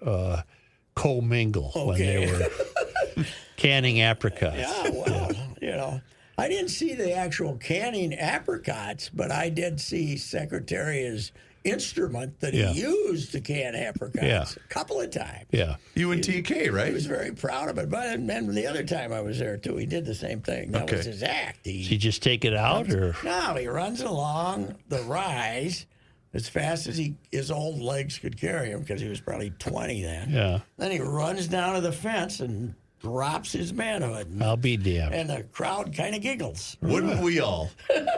[SPEAKER 6] commingle when they were canning apricots.
[SPEAKER 3] Yeah, well, I didn't see the actual canning apricots, but I did see Secretariat's instrument that he used to can apricots a couple of times.
[SPEAKER 6] Yeah.
[SPEAKER 5] You and TK,
[SPEAKER 3] He
[SPEAKER 5] right?
[SPEAKER 3] was very proud of it. But and the other time I was there, too, he did the same thing. That was his act.
[SPEAKER 6] Did he just take it out, or
[SPEAKER 3] No, he runs along the rise as fast as his old legs could carry him, because he was probably 20 then.
[SPEAKER 6] yeah?
[SPEAKER 3] Then he runs down to the fence and drops his manhood.
[SPEAKER 6] I'll be damned.
[SPEAKER 3] And the crowd kind of giggles.
[SPEAKER 5] Wouldn't we all?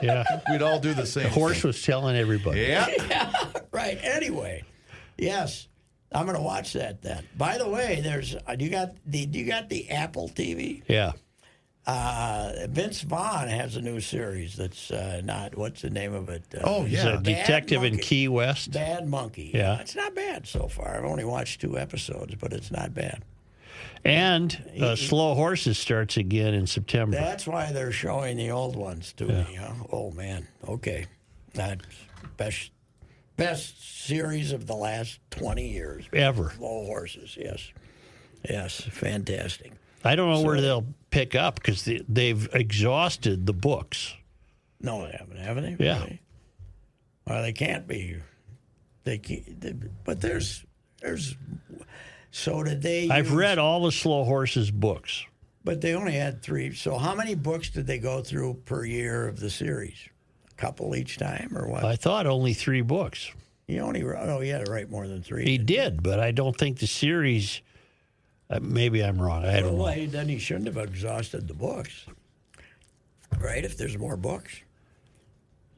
[SPEAKER 6] Yeah.
[SPEAKER 5] We'd all do the same.
[SPEAKER 6] The horse was telling everybody.
[SPEAKER 5] Yeah.
[SPEAKER 3] Right. Anyway, yes, I'm going to watch that then. By the way, do you got the Apple TV?
[SPEAKER 6] Yeah.
[SPEAKER 3] Vince Vaughn has a new series that's not. What's the name of it?
[SPEAKER 6] He's a detective in
[SPEAKER 3] Monkey.
[SPEAKER 6] Key West.
[SPEAKER 3] Bad Monkey.
[SPEAKER 6] Yeah.
[SPEAKER 3] It's not bad so far. I've only watched 2 episodes, but it's not bad.
[SPEAKER 6] And Slow Horses starts again in September.
[SPEAKER 3] That's why they're showing the old ones to me. Huh? Oh man. Okay. That's best series of the last 20 years.
[SPEAKER 6] Ever.
[SPEAKER 3] Slow Horses. Yes. Yes. Fantastic.
[SPEAKER 6] I don't know where they'll pick up because they've exhausted the books.
[SPEAKER 3] No, they haven't they?
[SPEAKER 6] Yeah.
[SPEAKER 3] Really? Well, they can't be. They can't. But there's. So did they?
[SPEAKER 6] I've
[SPEAKER 3] use-
[SPEAKER 6] read all the Slow Horses books.
[SPEAKER 3] But they only had 3. So how many books did they go through per year of the series? A couple each time, or what?
[SPEAKER 6] I thought only 3 books.
[SPEAKER 3] He only wrote. Oh, he had to write more than 3.
[SPEAKER 6] He did, but I don't think the series. Maybe I'm wrong. I don't know.
[SPEAKER 3] Well, then he shouldn't have exhausted the books, right? If there's more books,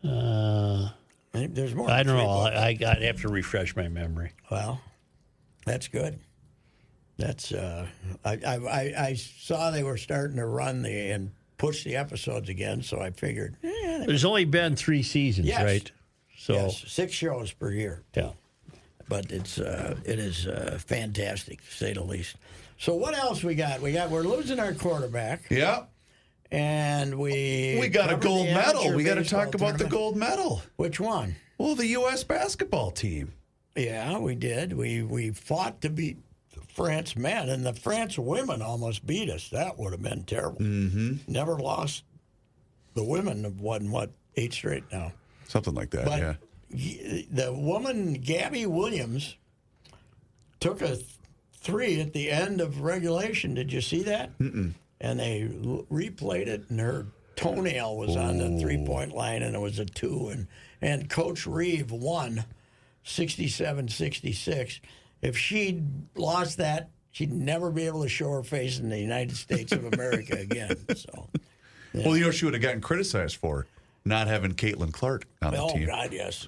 [SPEAKER 3] there's more.
[SPEAKER 6] I
[SPEAKER 3] than
[SPEAKER 6] don't
[SPEAKER 3] 3
[SPEAKER 6] know.
[SPEAKER 3] books.
[SPEAKER 6] I'd have to refresh my memory.
[SPEAKER 3] Well, that's good. That's I saw they were starting to run and push the episodes again, so I figured,
[SPEAKER 6] There's only been 3 seasons,
[SPEAKER 3] Yes.
[SPEAKER 6] right? So
[SPEAKER 3] yes, 6 shows per year.
[SPEAKER 6] yeah.
[SPEAKER 3] But it is fantastic to say the least. So what else we got? We're losing our quarterback,
[SPEAKER 5] Yeah.
[SPEAKER 3] and we
[SPEAKER 5] got a
[SPEAKER 3] covered the
[SPEAKER 5] gold medal.
[SPEAKER 3] amateur
[SPEAKER 5] We got to
[SPEAKER 3] baseball
[SPEAKER 5] talk about the
[SPEAKER 3] tournament.
[SPEAKER 5] gold medal.
[SPEAKER 3] Which one?
[SPEAKER 5] Well, the U.S. basketball team.
[SPEAKER 3] Yeah, we did. We fought to beat the France men, and the France women almost beat us. That would have been terrible.
[SPEAKER 5] Mm-hmm.
[SPEAKER 3] Never lost. The women have won, 8 straight now.
[SPEAKER 5] Something like that,
[SPEAKER 3] But
[SPEAKER 5] yeah.
[SPEAKER 3] the woman, Gabby Williams, took a 3 at the end of regulation. Did you see that?
[SPEAKER 5] Mm-mm.
[SPEAKER 3] And they replayed it, and her toenail was on the 3-point line, and it was a 2. And Coach Reeve won 67-66. If she'd lost that, she'd never be able to show her face in the United States of America again. So, yeah.
[SPEAKER 5] Well, she would have gotten criticized for not having Caitlin Clark on the team.
[SPEAKER 3] Oh, God, yes.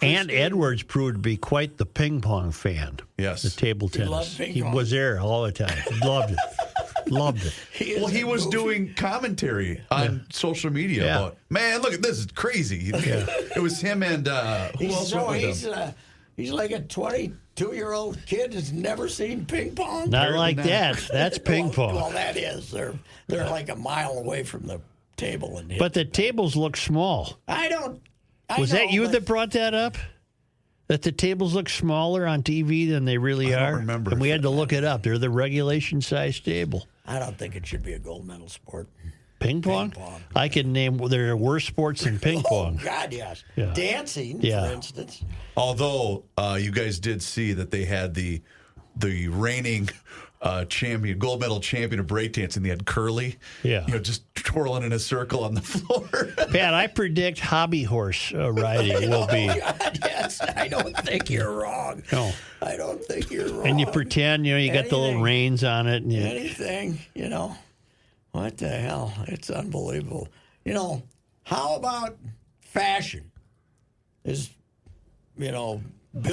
[SPEAKER 6] And Edwards proved to be quite the ping pong fan.
[SPEAKER 5] Yes.
[SPEAKER 6] The table tennis.
[SPEAKER 3] loved ping
[SPEAKER 6] He
[SPEAKER 3] pong.
[SPEAKER 6] was there all the time. He loved it. Loved it.
[SPEAKER 5] He was doing commentary on social media about, man, look at this, it's crazy. It was him and who else went with him?
[SPEAKER 3] He's like a 22-year-old kid that's never seen ping pong.
[SPEAKER 6] Not like that. That's ping pong.
[SPEAKER 3] Well, that is. They're like a mile away from the table. And
[SPEAKER 6] But the tables look small. Was that you that brought that up? That the tables look smaller on TV than they really are?
[SPEAKER 5] I don't remember.
[SPEAKER 6] And we had to look it up. They're the regulation size table.
[SPEAKER 3] I don't think it should be a gold medal sport.
[SPEAKER 6] Ping pong?
[SPEAKER 3] Ping pong.
[SPEAKER 6] I can name, there are worse sports than ping pong.
[SPEAKER 3] Oh, God, yes.
[SPEAKER 6] Yeah.
[SPEAKER 3] Dancing,
[SPEAKER 6] Yeah.
[SPEAKER 3] for instance.
[SPEAKER 5] Although you guys did see that they had the reigning champion, gold medal champion of breakdancing. They had Curly, just twirling in a circle on the floor.
[SPEAKER 6] Pat, I predict hobby horse riding will be.
[SPEAKER 3] God, yes, I don't think you're wrong.
[SPEAKER 6] No.
[SPEAKER 3] I don't think you're wrong.
[SPEAKER 6] And you pretend, you got the little reins on it. And
[SPEAKER 3] Anything, What the hell? It's unbelievable. How about fashion?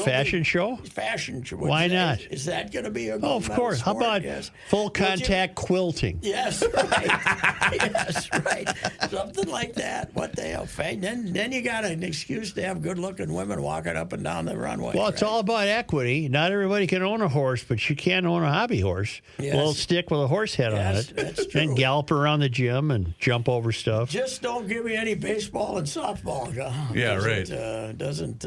[SPEAKER 6] Fashion show?
[SPEAKER 3] Fashion show.
[SPEAKER 6] Why not?
[SPEAKER 3] Is that going to be a gold
[SPEAKER 6] Oh, of
[SPEAKER 3] medal
[SPEAKER 6] course. How
[SPEAKER 3] sport?
[SPEAKER 6] about
[SPEAKER 3] Yes.
[SPEAKER 6] full contact quilting?
[SPEAKER 3] Yes, right. Yes, right. Something like that. What the hell? Then you got an excuse to have good-looking women walking up and down the runway.
[SPEAKER 6] Well, it's all about equity. Not everybody can own a horse, but you can own a hobby horse.
[SPEAKER 3] Yes.
[SPEAKER 6] A little stick with a horse head on
[SPEAKER 3] Yes,
[SPEAKER 6] it.
[SPEAKER 3] that's true.
[SPEAKER 6] And gallop around the gym and jump over stuff.
[SPEAKER 3] Just don't give me any baseball and softball.
[SPEAKER 5] Yeah, right.
[SPEAKER 3] Doesn't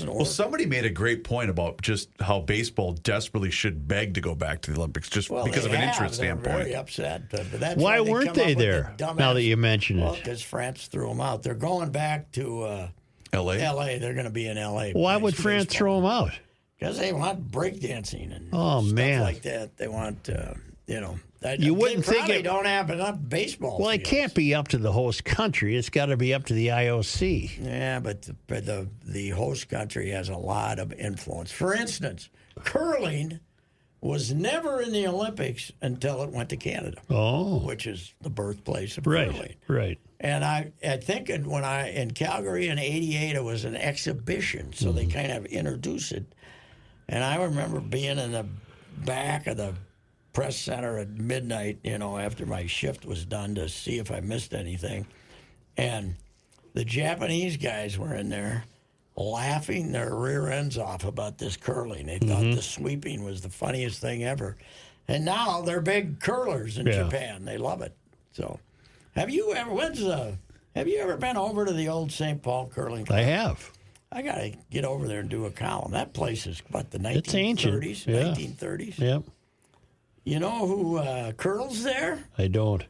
[SPEAKER 3] work.
[SPEAKER 5] Well, somebody made a great point about just how baseball desperately should beg to go back to the Olympics just because
[SPEAKER 3] they
[SPEAKER 5] of an
[SPEAKER 3] have.
[SPEAKER 5] interest
[SPEAKER 3] They're
[SPEAKER 5] standpoint.
[SPEAKER 3] very upset. But that's
[SPEAKER 6] Why
[SPEAKER 3] they
[SPEAKER 6] weren't
[SPEAKER 3] come
[SPEAKER 6] they
[SPEAKER 3] up with
[SPEAKER 6] there,
[SPEAKER 3] the dumbass-
[SPEAKER 6] now that you mention
[SPEAKER 3] Well,
[SPEAKER 6] it?
[SPEAKER 3] because France threw them out. They're going back to
[SPEAKER 5] L.A.?
[SPEAKER 3] L.A. They're going to be in L.A.
[SPEAKER 6] Why would France throw them out?
[SPEAKER 3] Because they want breakdancing and
[SPEAKER 6] Oh,
[SPEAKER 3] stuff
[SPEAKER 6] man.
[SPEAKER 3] like that. They want,
[SPEAKER 6] You wouldn't
[SPEAKER 3] they
[SPEAKER 6] think
[SPEAKER 3] probably
[SPEAKER 6] it-
[SPEAKER 3] don't have enough baseball.
[SPEAKER 6] Well, it
[SPEAKER 3] fields.
[SPEAKER 6] can't be up to the host country. It's got to be up to the IOC.
[SPEAKER 3] Yeah, but the host country has a lot of influence. For instance, curling was never in the Olympics until it went to Canada, which is the birthplace of curling.
[SPEAKER 6] Right.
[SPEAKER 3] And I think when in Calgary in '88, it was an exhibition, so they kind of introduced it. And I remember being in the back of the press center at midnight, after my shift was done to see if I missed anything. And the Japanese guys were in there laughing their rear ends off about this curling. They thought the sweeping was the funniest thing ever. And now they're big curlers in Japan. They love it. So, have you ever been over to the old St. Paul curling club?
[SPEAKER 6] I have.
[SPEAKER 3] I got to get over there and do a column. That place is, the 1930s?
[SPEAKER 6] It's ancient. Yeah.
[SPEAKER 3] 1930s?
[SPEAKER 6] Yep.
[SPEAKER 3] You know who curls there?
[SPEAKER 6] I don't.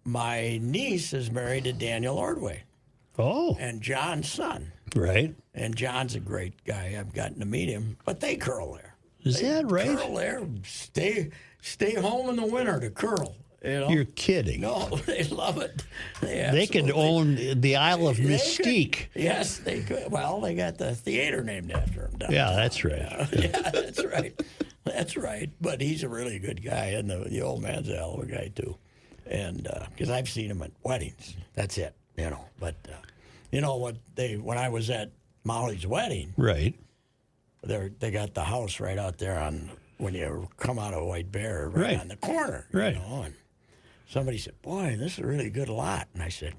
[SPEAKER 3] My niece is married to Daniel Ordway
[SPEAKER 6] Oh,
[SPEAKER 3] and John's son.
[SPEAKER 6] right.
[SPEAKER 3] And John's a great guy. I've gotten to meet him. But they curl there.
[SPEAKER 6] Is that right?
[SPEAKER 3] Curl there. Stay home in the winter to curl.
[SPEAKER 6] You're kidding.
[SPEAKER 3] No, they love it.
[SPEAKER 6] They could own the Isle of Mystique.
[SPEAKER 3] Yes, they could. Well, they got the theater named after him.
[SPEAKER 6] Yeah, that's right.
[SPEAKER 3] Yeah, that's right. That's right. But he's a really good guy, and the old man's a hell of a guy, too. And because I've seen him at weddings. That's it, But, when I was at Molly's wedding,
[SPEAKER 6] Right.
[SPEAKER 3] they got the house right out there when you come out of White Bear,
[SPEAKER 6] Right.
[SPEAKER 3] on the corner.
[SPEAKER 6] Right.
[SPEAKER 3] And somebody said, "Boy, this is a really good lot." And I said,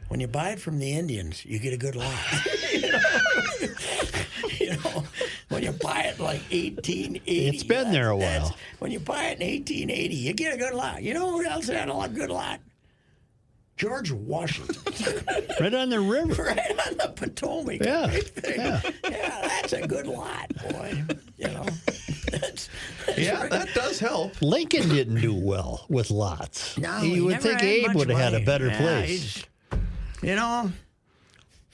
[SPEAKER 3] "When you buy it from the Indians, you get a good lot." when you buy it like 1880.
[SPEAKER 6] It's been there a while.
[SPEAKER 3] When you buy it in 1880, you get a good lot. You know who else had a good lot? George Washington.
[SPEAKER 6] Right on the river.
[SPEAKER 3] Right on the Potomac.
[SPEAKER 6] Yeah.
[SPEAKER 3] Yeah, that's a good lot, boy. You know. That's right.
[SPEAKER 5] that does help.
[SPEAKER 6] Lincoln didn't do well with lots.
[SPEAKER 3] No,
[SPEAKER 6] you would
[SPEAKER 3] never
[SPEAKER 6] think
[SPEAKER 3] had
[SPEAKER 6] Abe
[SPEAKER 3] much
[SPEAKER 6] would have had a
[SPEAKER 3] money.
[SPEAKER 6] better
[SPEAKER 3] Yeah,
[SPEAKER 6] place.
[SPEAKER 3] you know,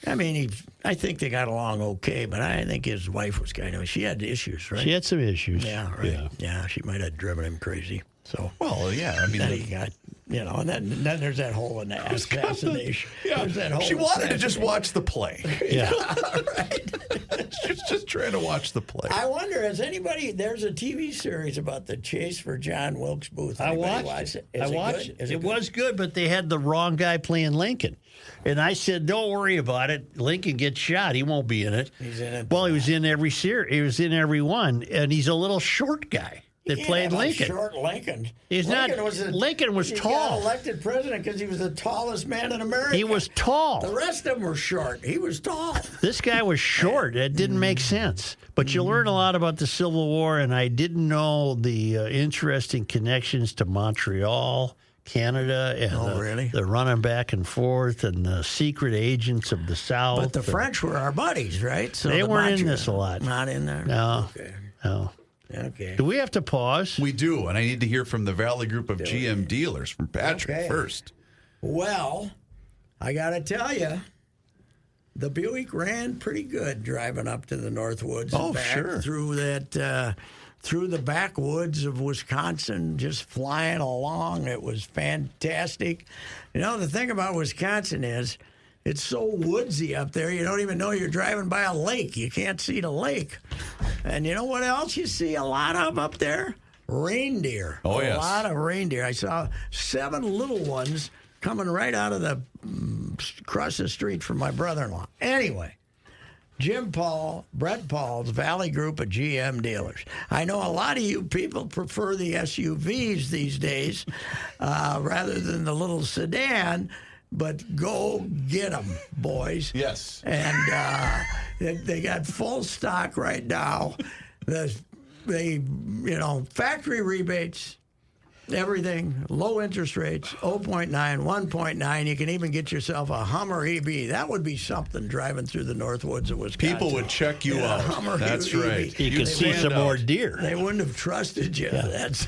[SPEAKER 3] I mean, I think they got along okay, but I think his wife was she had issues, right?
[SPEAKER 6] She had some issues.
[SPEAKER 3] Yeah, right. Yeah, she might have driven him crazy. So,
[SPEAKER 5] Well, yeah. I mean,
[SPEAKER 3] then he got, and then there's that hole in the assassination.
[SPEAKER 5] yeah.
[SPEAKER 3] There's that whole
[SPEAKER 5] She wanted to just
[SPEAKER 3] assassination.
[SPEAKER 5] watch the play.
[SPEAKER 6] Yeah.
[SPEAKER 5] She was just trying to watch the play.
[SPEAKER 3] I wonder, there's a TV series about the chase for John Wilkes Booth.
[SPEAKER 6] I
[SPEAKER 3] Anybody
[SPEAKER 6] watched
[SPEAKER 3] watch
[SPEAKER 6] it.
[SPEAKER 3] Is
[SPEAKER 6] I
[SPEAKER 3] it
[SPEAKER 6] watched
[SPEAKER 3] good?
[SPEAKER 6] it.
[SPEAKER 3] Is
[SPEAKER 6] It
[SPEAKER 3] good?
[SPEAKER 6] was good, but they had the wrong guy playing Lincoln. And I said, don't worry about it. Lincoln gets shot. He won't be in it.
[SPEAKER 3] He's in it.
[SPEAKER 6] Well, he was in every series. He was in every one. And he's a little short guy that
[SPEAKER 3] Yeah,
[SPEAKER 6] played
[SPEAKER 3] but
[SPEAKER 6] Lincoln.
[SPEAKER 3] Short Lincoln.
[SPEAKER 6] He's not- Lincoln was
[SPEAKER 3] he
[SPEAKER 6] tall.
[SPEAKER 3] got elected president because he was the tallest man in America.
[SPEAKER 6] He was tall.
[SPEAKER 3] The rest of them were short. He was tall.
[SPEAKER 6] This guy was short. It didn't make sense. But you learn a lot about the Civil War, and I didn't know the interesting connections to Montreal, Canada, and
[SPEAKER 3] really?
[SPEAKER 6] the running back and forth, and the secret agents of the South.
[SPEAKER 3] But the French were our buddies, right? So
[SPEAKER 6] They
[SPEAKER 3] the
[SPEAKER 6] weren't in
[SPEAKER 3] Montreal-
[SPEAKER 6] this a lot.
[SPEAKER 3] Not in there?
[SPEAKER 6] No.
[SPEAKER 3] Okay.
[SPEAKER 6] No.
[SPEAKER 3] Okay.
[SPEAKER 6] Do we have to pause?
[SPEAKER 5] We do, and I need to hear from the Valley Group of GM dealers from Patrick
[SPEAKER 3] Okay.
[SPEAKER 5] first.
[SPEAKER 3] Well, I got to tell you, the Buick ran pretty good driving up to the Northwoods
[SPEAKER 5] Oh,
[SPEAKER 3] and back
[SPEAKER 5] sure.
[SPEAKER 3] through that through the backwoods of Wisconsin, just flying along. It was fantastic. You know, the thing about Wisconsin is it's so woodsy up there, you don't even know you're driving by a lake. You can't see the lake. And you know what else you see a lot of up there? Reindeer.
[SPEAKER 5] Oh, yes.
[SPEAKER 3] A lot of reindeer. I saw 7 little ones coming right out of the across the street from my brother-in-law. Anyway, Brett Paul's Valley Group of GM dealers. I know a lot of you people prefer the SUVs these days rather than the little sedan, but go get them, boys.
[SPEAKER 5] Yes.
[SPEAKER 3] And they got full stock right now. Factory rebates, everything, low interest rates, 0.9, 1.9. You can even get yourself a Hummer EB. That would be something driving through the Northwoods of Wisconsin.
[SPEAKER 5] People would check you
[SPEAKER 3] Yeah,
[SPEAKER 5] out.
[SPEAKER 3] Hummer
[SPEAKER 5] That's
[SPEAKER 3] EB.
[SPEAKER 5] right.
[SPEAKER 6] You could see some more deer.
[SPEAKER 3] They wouldn't have trusted you. That's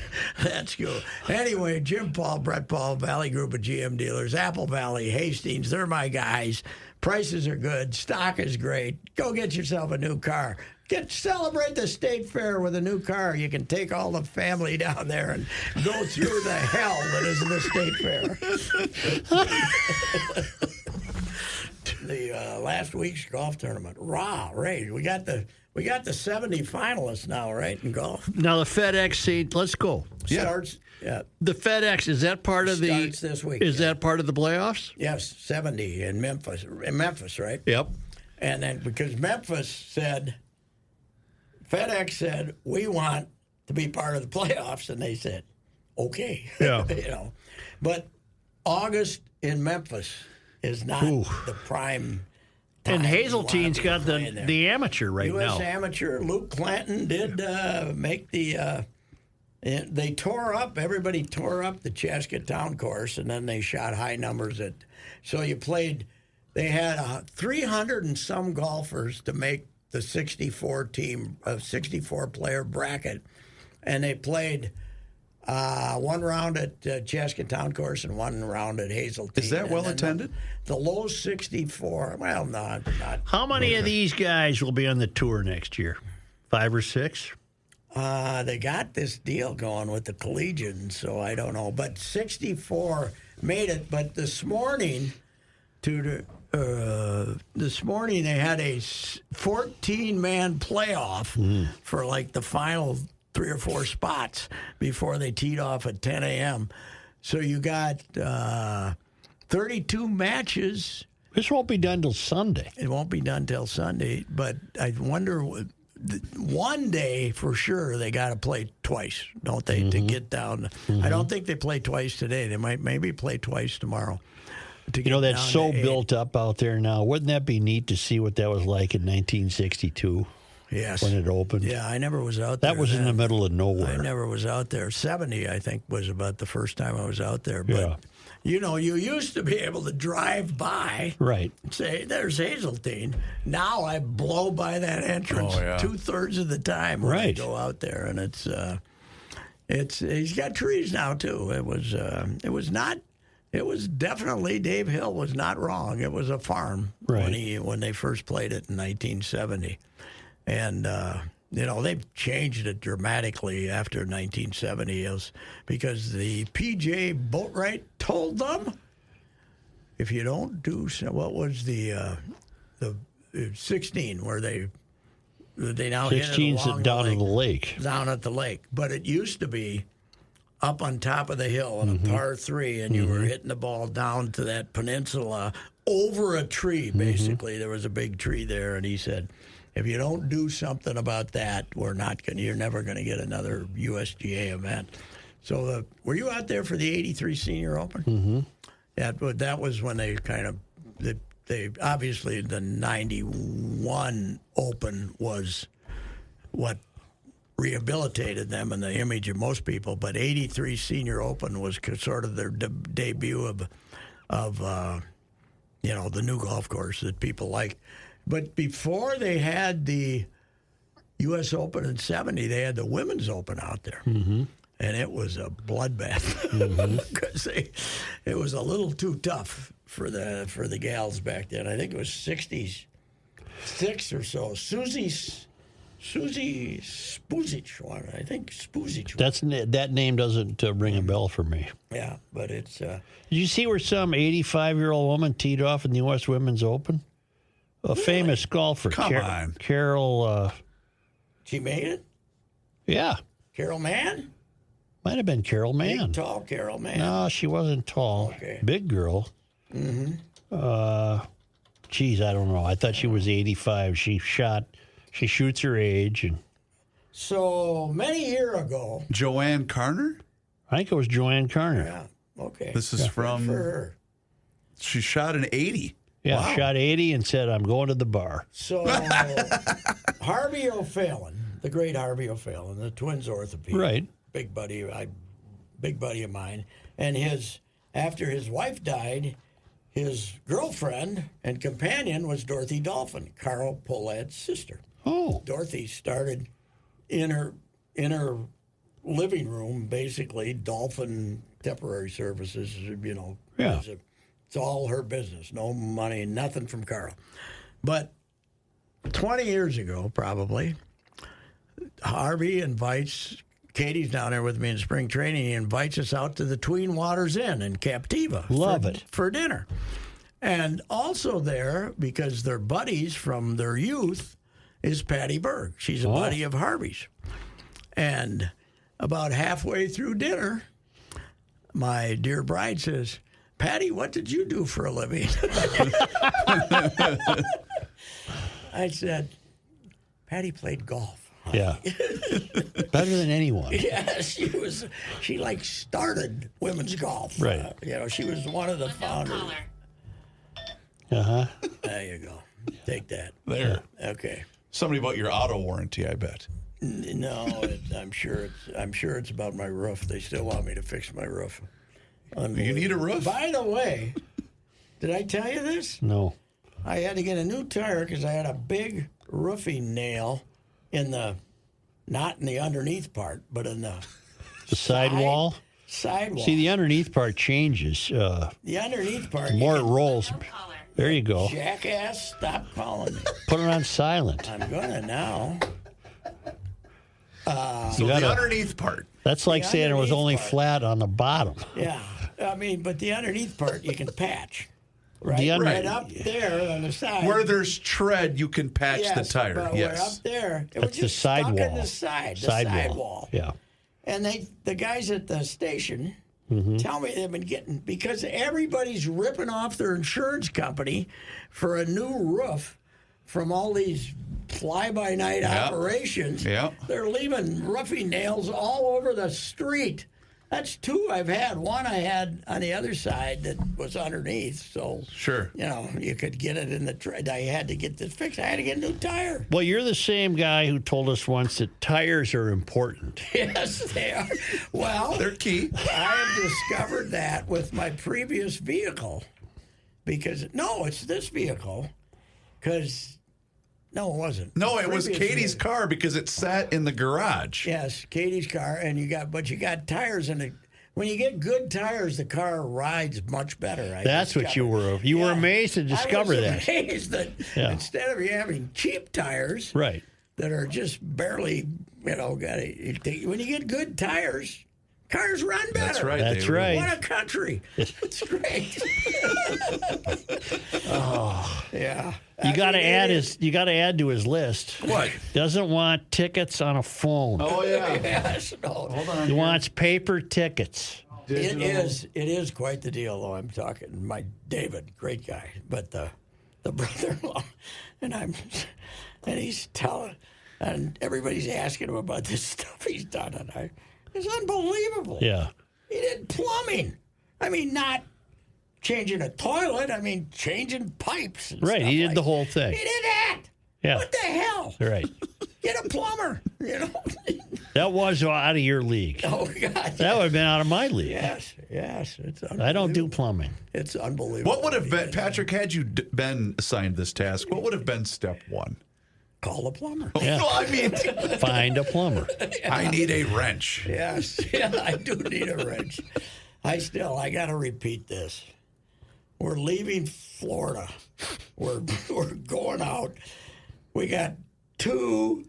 [SPEAKER 3] cool. Anyway, Brett Paul, Valley Group of GM dealers, Apple Valley, Hastings, they're my guys. Prices are good. Stock is great. Go get yourself a new car. Celebrate the state fair with a new car. You can take all the family down there and go through the hell that is the state fair. The last week's golf tournament. Ray. We got the 70 finalists now, right, in golf.
[SPEAKER 6] Now the FedEx seat. Let's go.
[SPEAKER 3] Starts. Yeah.
[SPEAKER 6] The FedEx, is that part of the?
[SPEAKER 3] Starts this week,
[SPEAKER 6] Is
[SPEAKER 3] yeah.
[SPEAKER 6] that part of the playoffs?
[SPEAKER 3] Yes, 70 in Memphis. In Memphis, right?
[SPEAKER 6] Yep.
[SPEAKER 3] And then because FedEx said, we want to be part of the playoffs, and they said, okay.
[SPEAKER 6] Yeah.
[SPEAKER 3] But August in Memphis is not the prime time.
[SPEAKER 6] And
[SPEAKER 3] you
[SPEAKER 6] Hazeltine's
[SPEAKER 3] wanna be
[SPEAKER 6] got
[SPEAKER 3] playing there.
[SPEAKER 6] the amateur right
[SPEAKER 3] U.S.
[SPEAKER 6] now.
[SPEAKER 3] amateur. Luke Clanton did make the. They tore up. Everybody tore up the Chaska Town course, and then they shot high numbers at. So you played. They had 300 and some golfers to make the 64 player bracket, and they played one round at Chaska Town course and one round at Hazeltine.
[SPEAKER 5] Is that
[SPEAKER 3] And
[SPEAKER 5] well
[SPEAKER 3] then
[SPEAKER 5] attended?
[SPEAKER 3] The low 64. Well, not.
[SPEAKER 6] How many of these guys will be on the tour next year? 5 or 6?
[SPEAKER 3] They got this deal going with the collegians, so I don't know. But 64 made it. But this morning, this morning they had a 14-man playoff for like the final 3 or 4 spots before they teed off at 10 a.m. So you got 32 matches.
[SPEAKER 6] This won't be done till Sunday.
[SPEAKER 3] It won't be done till Sunday, but I wonder. One day for sure they got to play twice, don't they, to get down? I don't think they play twice today. They might maybe play twice tomorrow.
[SPEAKER 6] You know, that's so built up out there now. Wouldn't that be neat to see what that was like in 1962?
[SPEAKER 3] Yes.
[SPEAKER 6] when it opened.
[SPEAKER 3] Yeah, I never was out there.
[SPEAKER 6] That was in the middle of nowhere.
[SPEAKER 3] I never was out there. 70, I think, was about the first time I was out there. But,
[SPEAKER 6] Yeah.
[SPEAKER 3] you know, you used to be able to drive by,
[SPEAKER 6] Right.
[SPEAKER 3] say, there's Hazeltine. Now I blow by that entrance 2/3 of the time when I go out there. And it's he's got trees now, too. It was definitely, Dave Hill was not wrong. It was a farm when they first played it in 1970. And, you know, they've changed it dramatically after 1970 because the PJ Boatwright told them, if you don't do so, what was the 16 where they now hit it
[SPEAKER 6] 16's
[SPEAKER 3] along
[SPEAKER 6] down
[SPEAKER 3] the
[SPEAKER 6] in the lake.
[SPEAKER 3] Down at the lake. But it used to be up on top of the hill in a par 3, and you were hitting the ball down to that peninsula over a tree, basically. There was a big tree there, and he said, if you don't do something about that, you're never going to get another USGA event. So were you out there for the 83 Senior Open? Mm-hmm. That was when they they obviously the 91 Open was what rehabilitated them in the image of most people, but 83 Senior Open was sort of their debut of you know, the new golf course that people like. But before they had the U.S. Open in 70, they had the Women's Open out there. Mm-hmm. And it was a bloodbath because it was a little too tough for the gals back then. I think it was 66 or so. Susie Spuzic, I think Spuzic.
[SPEAKER 6] That name doesn't ring a bell for me.
[SPEAKER 3] Yeah, but it's...
[SPEAKER 6] Did you see where some 85-year-old woman teed off in the U.S. Women's Open? A famous golfer.
[SPEAKER 5] Come on.
[SPEAKER 6] Carol...
[SPEAKER 3] she made it?
[SPEAKER 6] Yeah.
[SPEAKER 3] Carol Mann?
[SPEAKER 6] Might have been Carol Mann.
[SPEAKER 3] Big, tall Carol Mann.
[SPEAKER 6] No, she wasn't tall.
[SPEAKER 3] Okay.
[SPEAKER 6] Big girl. Mm-hmm. Geez, I don't know. I thought she was 85. She shoots her age. And
[SPEAKER 3] so many years ago.
[SPEAKER 5] Joanne Carner?
[SPEAKER 6] I think it was Joanne Carner.
[SPEAKER 3] Yeah, okay.
[SPEAKER 5] This is from...
[SPEAKER 3] For her.
[SPEAKER 5] She shot an 80.
[SPEAKER 6] Yeah, shot 80 and said, I'm going to the bar.
[SPEAKER 3] So Harvey O'Fallon, the great Harvey O'Fallon, the Twins orthopedic.
[SPEAKER 6] Right.
[SPEAKER 3] Big buddy of mine. And after his wife died, his girlfriend and companion was Dorothy Dolphin, Carl Pollad's sister.
[SPEAKER 6] Oh.
[SPEAKER 3] Dorothy started in her living room, basically, Dolphin Temporary Services, you know.
[SPEAKER 6] Yeah.
[SPEAKER 3] It's all her business. No money, nothing from Carl. But 20 years ago, probably, Harvey invites... Katie's down there with me in spring training. He invites us out to the Tween Waters Inn in Captiva.
[SPEAKER 6] Love it.
[SPEAKER 3] For dinner. And also there, because they're buddies from their youth, is Patty Berg. She's a buddy of Harvey's. And about halfway through dinner, my dear bride says, Patty, what did you do for a living? I said, Patty played golf.
[SPEAKER 6] Yeah. Better than anyone.
[SPEAKER 3] Yeah, she like started women's golf.
[SPEAKER 6] Right.
[SPEAKER 3] You know, she was one of the founders.
[SPEAKER 6] Uh-huh.
[SPEAKER 3] There you go. Take that.
[SPEAKER 5] There.
[SPEAKER 3] Okay.
[SPEAKER 5] Somebody bought your auto warranty, I bet.
[SPEAKER 3] No, I'm sure it's about my roof. They still want me to fix my roof.
[SPEAKER 5] You need a roof?
[SPEAKER 3] By the way, did I tell you this?
[SPEAKER 6] No.
[SPEAKER 3] I had to get a new tire because I had a big roofing nail not in the underneath part, but in the
[SPEAKER 6] sidewall?
[SPEAKER 3] Sidewall.
[SPEAKER 6] See, the underneath part changes.
[SPEAKER 3] The underneath part.
[SPEAKER 6] More it rolls. There you go.
[SPEAKER 3] Jackass, stop calling me.
[SPEAKER 6] Put it on silent.
[SPEAKER 3] I'm gonna now.
[SPEAKER 5] So the underneath part.
[SPEAKER 6] That's like saying it was only flat on the bottom.
[SPEAKER 3] Yeah. I mean, but the underneath part you can patch. Right,
[SPEAKER 6] right
[SPEAKER 3] up there on the side.
[SPEAKER 5] Where there's tread, you can patch the tire.
[SPEAKER 3] But
[SPEAKER 5] yes.
[SPEAKER 3] up there, it
[SPEAKER 6] That's
[SPEAKER 3] was just
[SPEAKER 6] the sidewall.
[SPEAKER 3] stuck in the sidewall.
[SPEAKER 6] Yeah.
[SPEAKER 3] And the guys at the station tell me they've been getting, because everybody's ripping off their insurance company for a new roof from all these fly-by-night operations.
[SPEAKER 5] Yeah.
[SPEAKER 3] They're leaving roofing nails all over the street. That's two I've had. One I had on the other side that was underneath. So,
[SPEAKER 5] Sure.
[SPEAKER 3] you could get it in the I had to get this fixed. I had to get a new tire.
[SPEAKER 6] Well, you're the same guy who told us once that tires are important.
[SPEAKER 3] Yes, they are. Well,
[SPEAKER 5] They're key.
[SPEAKER 3] I have discovered that with my previous vehicle. No, it's this vehicle. No, it wasn't.
[SPEAKER 5] No, it was
[SPEAKER 3] Previous
[SPEAKER 5] Katie's
[SPEAKER 3] vehicle.
[SPEAKER 5] car because it sat in the garage.
[SPEAKER 3] Yes, Katie's car, and you got tires in it. When you get good tires, the car rides much better.
[SPEAKER 6] That's what you were. You were amazed to discover
[SPEAKER 3] I was
[SPEAKER 6] that.
[SPEAKER 3] amazed that instead of you having cheap tires
[SPEAKER 6] Right.
[SPEAKER 3] that are just barely, when you get good tires, cars run better.
[SPEAKER 5] That's right.
[SPEAKER 6] That's
[SPEAKER 5] they were-
[SPEAKER 6] right.
[SPEAKER 3] What a country! It's great. Yeah.
[SPEAKER 6] You got to add to his list.
[SPEAKER 5] What?
[SPEAKER 6] Doesn't want tickets on a phone.
[SPEAKER 5] Oh, yeah.
[SPEAKER 3] Yes, no.
[SPEAKER 5] Hold on.
[SPEAKER 6] He wants paper tickets.
[SPEAKER 3] It is quite the deal, though. I'm talking my David, great guy, but the brother-in-law, and he's telling, and everybody's asking him about this stuff he's done, and it's unbelievable.
[SPEAKER 6] Yeah.
[SPEAKER 3] He did plumbing. I mean, not changing a toilet. I mean, changing pipes. And
[SPEAKER 6] Right.
[SPEAKER 3] stuff
[SPEAKER 6] He did
[SPEAKER 3] like
[SPEAKER 6] the whole
[SPEAKER 3] He
[SPEAKER 6] thing.
[SPEAKER 3] did that.
[SPEAKER 6] Yeah.
[SPEAKER 3] What the hell?
[SPEAKER 6] Right.
[SPEAKER 3] Get a plumber.
[SPEAKER 6] That was out of your league.
[SPEAKER 3] Oh God.
[SPEAKER 6] That would have been out of my league.
[SPEAKER 3] Yes. It's
[SPEAKER 6] I don't do plumbing.
[SPEAKER 3] It's unbelievable.
[SPEAKER 5] What would have been, Patrick, had you been assigned this task, what would have been step one?
[SPEAKER 3] Call a plumber.
[SPEAKER 6] Yeah.
[SPEAKER 5] Well, I mean,
[SPEAKER 6] Find a plumber.
[SPEAKER 5] I need a wrench.
[SPEAKER 3] Yes. Yeah, I do need a wrench. I got to repeat this. We're leaving Florida. We're going out. We got 2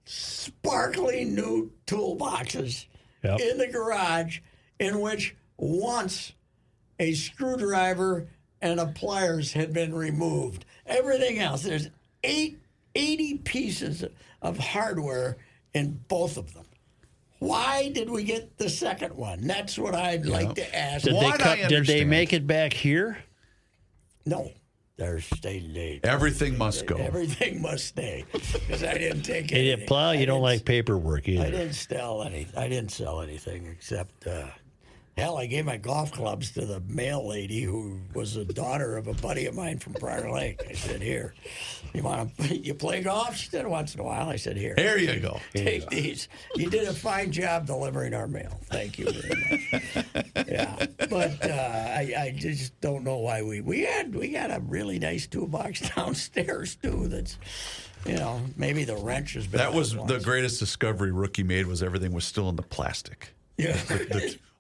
[SPEAKER 3] sparkling new toolboxes
[SPEAKER 6] Yep.
[SPEAKER 3] in the garage, in which once a screwdriver and a pliers had been removed. Everything else, there's 80 pieces of hardware in both of them. Why did we get the second one? That's what I'd like to ask.
[SPEAKER 6] Did
[SPEAKER 5] One, I
[SPEAKER 6] did they
[SPEAKER 5] understand.
[SPEAKER 6] make it back here?
[SPEAKER 3] No, they're staying.
[SPEAKER 5] Everything must go.
[SPEAKER 3] Everything must stay because I didn't take
[SPEAKER 6] Hey,
[SPEAKER 3] anything.
[SPEAKER 6] Plow, you
[SPEAKER 3] I
[SPEAKER 6] don't
[SPEAKER 3] didn't-
[SPEAKER 6] like paperwork
[SPEAKER 3] I
[SPEAKER 6] either.
[SPEAKER 3] didn't sell anything. I didn't sell anything except, hell, I gave my golf clubs to the mail lady who was the daughter of a buddy of mine from Prior Lake. I said, "Here, you play golf?" She said, "Once in a while." I said, "Here,
[SPEAKER 5] There you go.
[SPEAKER 3] take these. You did a fine job delivering our mail. Thank you very much." Yeah, but I just don't know why we got a really nice toolbox downstairs too. That's maybe the wrench has been.
[SPEAKER 5] That was
[SPEAKER 3] out
[SPEAKER 5] the
[SPEAKER 3] once.
[SPEAKER 5] greatest discovery Rookie made was everything was still in the plastic.
[SPEAKER 3] Yeah.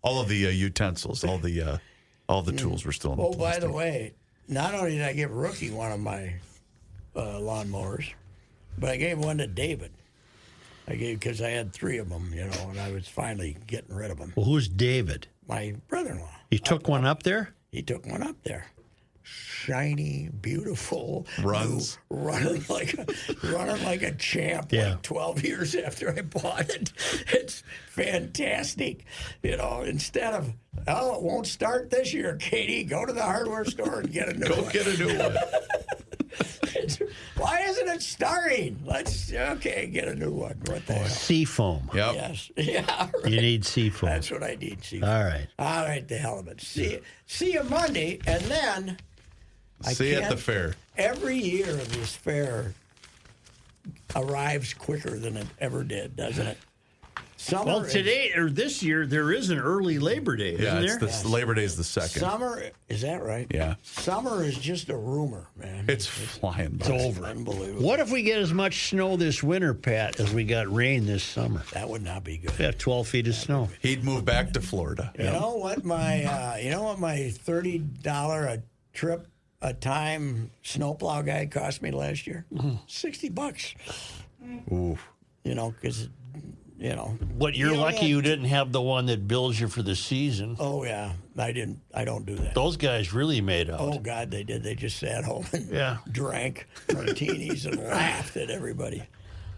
[SPEAKER 5] All of the utensils, all the tools were still in the
[SPEAKER 3] Oh, by
[SPEAKER 5] plastic.
[SPEAKER 3] the way, not only did I give Rookie one of my lawnmowers, but I gave one to David. Because I had 3 of them, and I was finally getting rid of them.
[SPEAKER 6] Well, who's David?
[SPEAKER 3] My brother-in-law,
[SPEAKER 6] You took one up there?
[SPEAKER 3] he took one up there. Shiny, beautiful,
[SPEAKER 5] Runs.
[SPEAKER 3] running like a champ.
[SPEAKER 6] Yeah.
[SPEAKER 3] Like 12 years after I bought it, it's fantastic. Instead of it won't start this year, Katie, go to the hardware store and get a new
[SPEAKER 5] Go
[SPEAKER 3] one.
[SPEAKER 5] get a new one.
[SPEAKER 3] Why isn't it starting? Get a new one. What the hell?
[SPEAKER 6] Seafoam.
[SPEAKER 5] Yep.
[SPEAKER 3] Yes, yeah. Right.
[SPEAKER 6] You need seafoam.
[SPEAKER 3] That's what I need. See.
[SPEAKER 6] All right.
[SPEAKER 3] All right, the hell of it. See you Monday, and then
[SPEAKER 5] See you at the
[SPEAKER 3] can't-
[SPEAKER 5] fair.
[SPEAKER 3] every year this fair arrives quicker than it ever did, doesn't it? Summer
[SPEAKER 6] Well,
[SPEAKER 3] is-
[SPEAKER 6] today or this year, there is an early Labor Day,
[SPEAKER 5] Yeah,
[SPEAKER 6] isn't
[SPEAKER 5] it's
[SPEAKER 6] there?
[SPEAKER 5] the Labor Day is the second.
[SPEAKER 3] Summer is that right?
[SPEAKER 5] Yeah.
[SPEAKER 3] Summer is just a rumor, man.
[SPEAKER 5] It's flying by.
[SPEAKER 6] It's over.
[SPEAKER 3] Unbelievable.
[SPEAKER 6] What if we get as much snow this winter, Pat, as we got rain this summer?
[SPEAKER 3] That would not be good.
[SPEAKER 6] We have 12 feet of snow.
[SPEAKER 5] He'd move back to Florida.
[SPEAKER 3] You know what my $30 a trip a time snowplow guy cost me last year? $60.
[SPEAKER 5] Ooh.
[SPEAKER 3] Because
[SPEAKER 6] But you're
[SPEAKER 3] You know,
[SPEAKER 6] lucky
[SPEAKER 3] yeah.
[SPEAKER 6] you didn't have the one that bills you for the season.
[SPEAKER 3] Oh yeah, I don't do that.
[SPEAKER 6] Those guys really made out.
[SPEAKER 3] Oh God, they did. They just sat home and
[SPEAKER 6] Yeah.
[SPEAKER 3] drank martinis and laughed at everybody.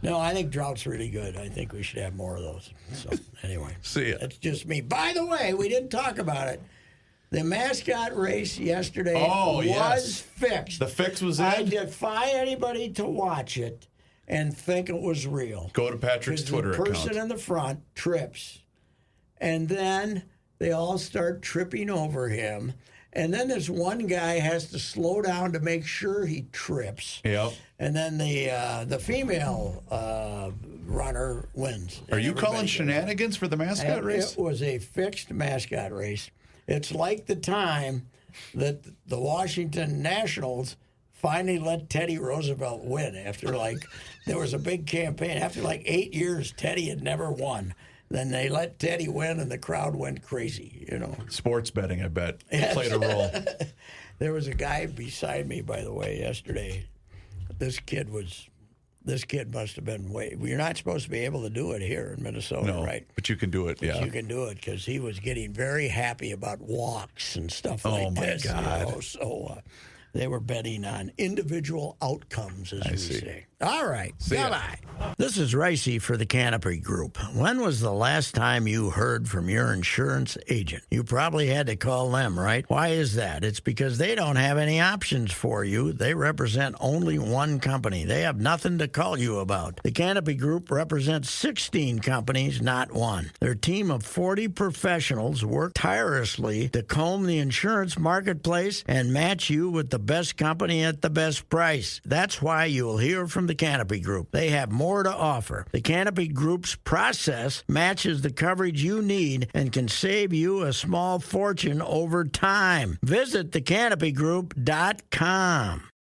[SPEAKER 3] No, I think drought's really good. I think we should have more of those. So anyway,
[SPEAKER 5] See ya.
[SPEAKER 3] That's just me. By the way, we didn't talk about it. The mascot race yesterday
[SPEAKER 5] Oh,
[SPEAKER 3] was
[SPEAKER 5] yes.
[SPEAKER 3] fixed.
[SPEAKER 5] The fix was
[SPEAKER 3] I
[SPEAKER 5] in.
[SPEAKER 3] defy anybody to watch it and think it was real.
[SPEAKER 5] Go to Patrick's
[SPEAKER 3] Because
[SPEAKER 5] Twitter
[SPEAKER 3] the person
[SPEAKER 5] account.
[SPEAKER 3] in the front trips, And then they all start tripping over him. And then this one guy has to slow down to make sure he trips.
[SPEAKER 5] Yep.
[SPEAKER 3] And then the female runner wins.
[SPEAKER 5] Are you calling shenanigans for the mascot race?
[SPEAKER 3] It was a fixed mascot race. It's like the time that the Washington Nationals finally let Teddy Roosevelt win after there was a big campaign. After 8 years, Teddy had never won. Then they let Teddy win, and the crowd went crazy,
[SPEAKER 5] Sports betting, I bet, played a role.
[SPEAKER 3] There was a guy beside me, by the way, yesterday. This kid must have been You're not supposed to be able to do it here in Minnesota, right?
[SPEAKER 5] But you can do it, yeah.
[SPEAKER 3] You can do it because he was getting very happy about walks and stuff like this.
[SPEAKER 5] Oh, my God.
[SPEAKER 3] So they were betting on individual outcomes, as we say. All right. Bye-bye. This is Ricey for the Canopy Group. When was the last time you heard from your insurance agent? You probably had to call them, right? Why is that? It's because they don't have any options for you. They represent only one company. They have nothing to call you about. The Canopy Group represents 16 companies, not one. Their team of 40 professionals work tirelessly to comb the insurance marketplace and match you with the best company at the best price. That's why you'll hear from the Canopy Group. They have more to offer. The Canopy Group's process matches the coverage you need and can save you a small fortune over time. Visit thecanopygroup.com.